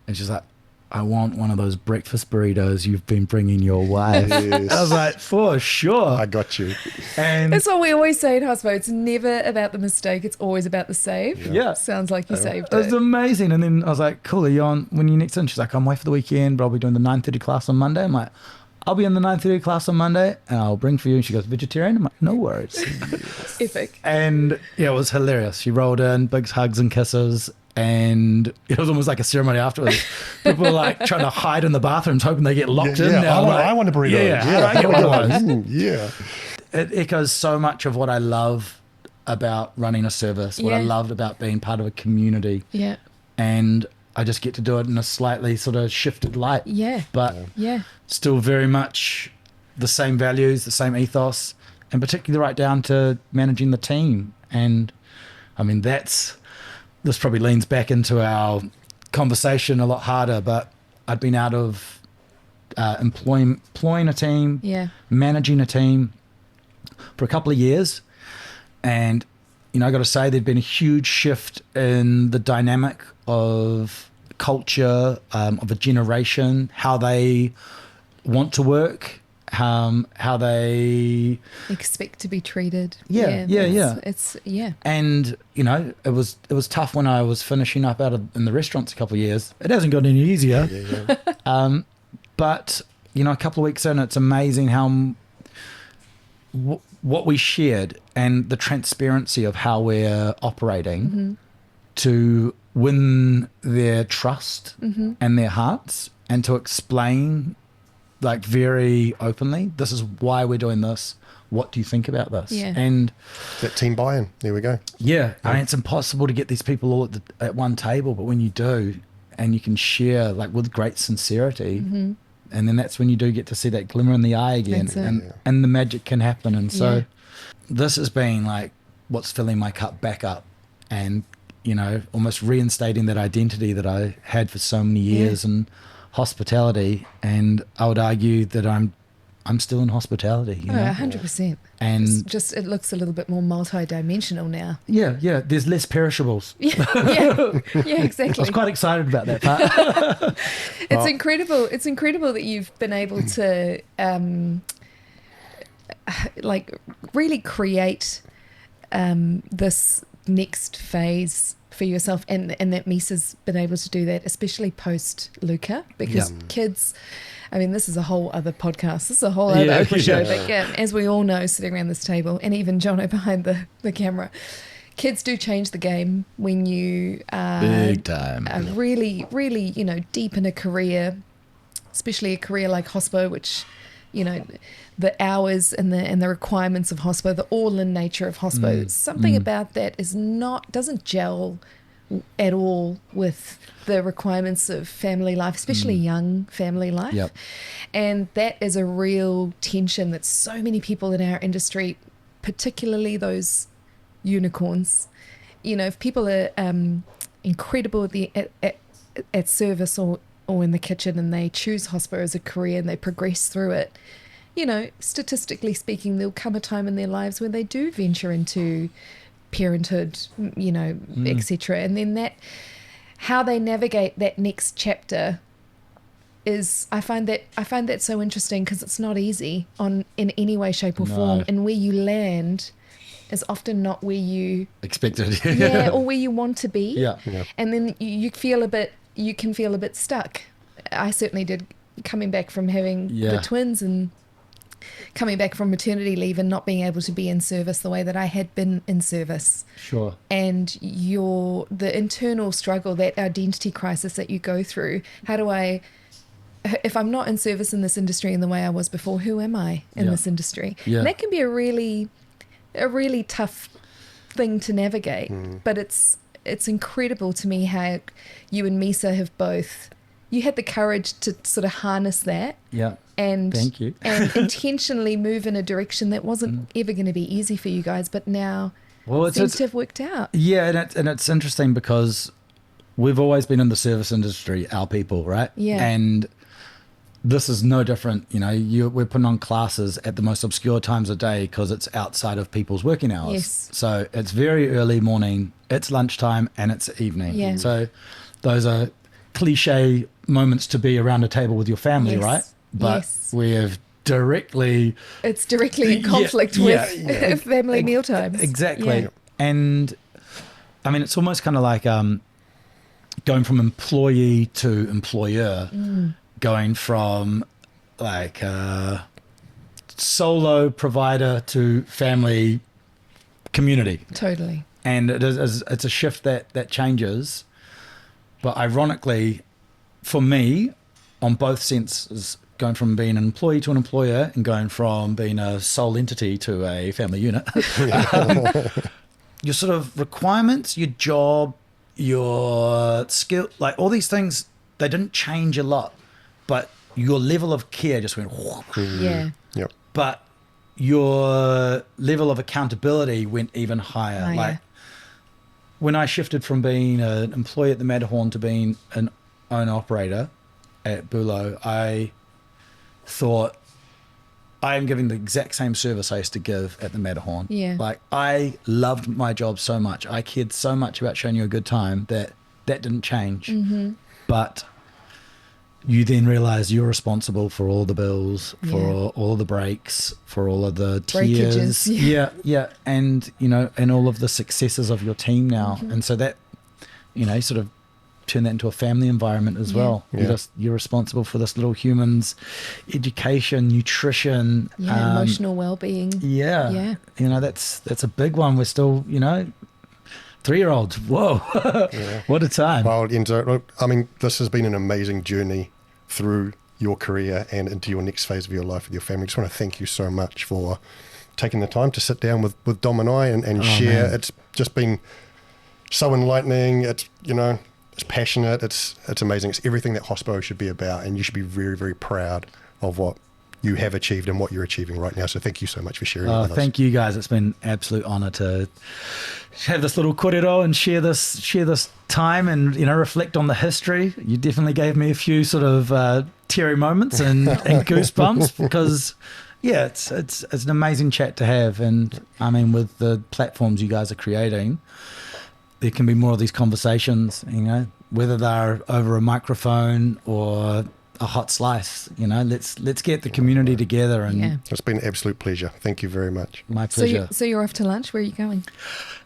And she's like, I want one of those breakfast burritos you've been bringing your wife. Yes. I was like, for sure. I got you. And that's what we always say in Hospo. It's never about the mistake. It's always about the save. Yeah. Sounds like you saved it. It was amazing. And then I was like, cool, are you on when you next in? She's like, I'm away for the weekend, but I'll be doing the 9:30 class on Monday. I'm like, I'll be in the 9:30 class on Monday and I'll bring for you. And she goes, vegetarian? I'm like, no worries. Epic. And it was hilarious. She rolled in, big hugs and kisses. And it was almost like a ceremony afterwards. People were like trying to hide in the bathrooms, hoping they get locked in. Now, I want a burrito. I get one of those. Yeah. It echoes so much of what I love about running a service, what I loved about being part of a community. Yeah. And I just get to do it in a slightly sort of shifted light. Yeah. But still very much the same values, the same ethos, and particularly right down to managing the team. And I mean, this probably leans back into our conversation a lot harder, but I'd been out of employing a team, managing a team for a couple of years. And, I got to say there'd been a huge shift in the dynamic of culture, of a generation, how they want to work, how they expect to be treated. It's And it was tough when I was finishing up in the restaurants a couple of years. It hasn't gotten any easier. But a couple of weeks in, it's amazing how what we shared and the transparency of how we're operating to win their trust and their hearts, and to explain like very openly, this is why we're doing this, what do you think about this? Yeah. And That team buy-in. There we go. yeah, I mean, it's impossible to get these people all at one table, but when you do, and you can share like with great sincerity, Mm-hmm. and then that's when you do get to see that glimmer in the eye again, That's it. and the magic can happen. And so Yeah. this has been like what's filling my cup back up, and almost reinstating that identity that I had for so many years in hospitality. And I would argue that I'm still in hospitality. Oh, 100%. And It's just, it looks a little bit more multi-dimensional now. yeah, there's less perishables. Yeah, exactly. I was quite excited about that part. It's incredible. It's incredible that you've been able to like really create this next phase for yourself, and that Misa's been able to do that, especially post Luca, because kids, I mean, this is a whole other podcast, this is a whole other Oprah show, but as we all know, sitting around this table, and even Jono behind the camera, kids do change the game when you are Big time. really, really, deep in a career, especially a career like hospo, which, the hours and the requirements of hospo, the all-in nature of hospo, something about that doesn't gel at all with the requirements of family life, especially young family life. Yep. And that is a real tension that so many people in our industry, particularly those unicorns, if people are incredible at service or in the kitchen, and they choose hospo as a career and they progress through it, statistically speaking, there'll come a time in their lives where they do venture into parenthood, etc. And then how they navigate that next chapter is, I find that so interesting, because it's not easy in any way, shape or form, and where you land is often not where you Expected. or where you want to be. Yeah. And then you can feel a bit stuck. I certainly did, coming back from having the twins and coming back from maternity leave and not being able to be in service the way that I had been in service. Sure. And the internal struggle, that identity crisis that you go through. If I'm not in service in this industry in the way I was before, who am I in this industry? Yeah. And that can be a really tough thing to navigate. But it's incredible to me how you and Misa have both, you had the courage to sort of harness that. Yeah. And Thank you. and intentionally move in a direction that wasn't ever going to be easy for you guys, but now seems to have worked out. Yeah, and it's interesting because we've always been in the service industry, our people, right? Yeah. And this is no different. We're putting on classes at the most obscure times of day because it's outside of people's working hours. Yes. So it's very early morning, it's lunchtime, and it's evening. Yeah. So those are cliche moments to be around a table with your family, right? But it's directly in conflict with family mealtimes. Exactly. Yeah. And I mean, it's almost kind of like going from employee to employer, going from like solo provider to family community. Totally. And it's a shift that changes. But ironically, for me, on both senses, going from being an employee to an employer and going from being a sole entity to a family unit, your sort of requirements, your job, your skill, like all these things, they didn't change a lot, but your level of care just went whoop. Yeah. Yep. But your level of accountability went even higher. Like when I shifted from being an employee at the Matterhorn to being an owner operator at Bulo, I thought, I am giving the exact same service I used to give at the Matterhorn. Yeah. Like, I loved my job so much. I cared so much about showing you a good time that didn't change. Mm-hmm. But you then realize you're responsible for all the bills, for all of the breaks, for all of the tears. Yeah. And, and all of the successes of your team now. Mm-hmm. And so that, sort of turn that into a family environment as well. You're responsible for this little human's education, nutrition, emotional well-being. That's a big one. We're still 3-year-olds. Whoa. What a time. Well, Enzo, I mean, this has been an amazing journey through your career and into your next phase of your life with your family. I just want to thank you so much for taking the time to sit down with Dom and I and share. Man. It's just been so enlightening. It's, it's passionate. It's amazing. It's everything that Hospo should be about, and you should be very, very proud of what you have achieved and what you're achieving right now. So thank you so much for sharing with us. Thank you guys. It's been an absolute honour to have this little korero and share this time and, reflect on the history. You definitely gave me a few sort of teary moments and goosebumps because, it's an amazing chat to have. And I mean, with the platforms you guys are creating, there can be more of these conversations, whether they're over a microphone or a hot slice, let's get the community together. And it's been an absolute pleasure. Thank you very much. My pleasure. So you're off to lunch. Where are you going?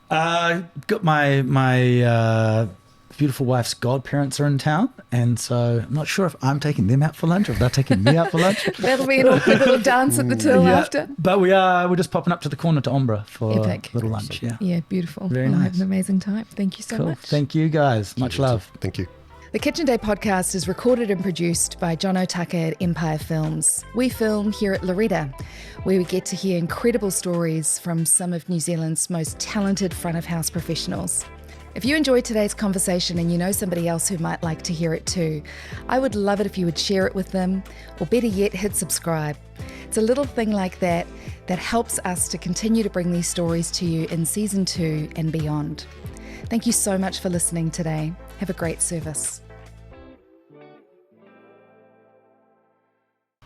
Got my beautiful wife's godparents are in town, and so I'm not sure if I'm taking them out for lunch or if they're taking me out for lunch. That'll be an awkward little dance at the till after. But we're just popping up to the corner to Ombra for a little lunch. Yeah, beautiful. Very nice. Have an amazing time. Thank you so much. Thank you guys. Much love. Thank you. The Kitchen Day podcast is recorded and produced by John Otaka at Empire Films. We film here at Loretta, where we get to hear incredible stories from some of New Zealand's most talented front of house professionals. If you enjoyed today's conversation and you know somebody else who might like to hear it too, I would love it if you would share it with them, or better yet, hit subscribe. It's a little thing like that that helps us to continue to bring these stories to you in season 2 and beyond. Thank you so much for listening today. Have a great service.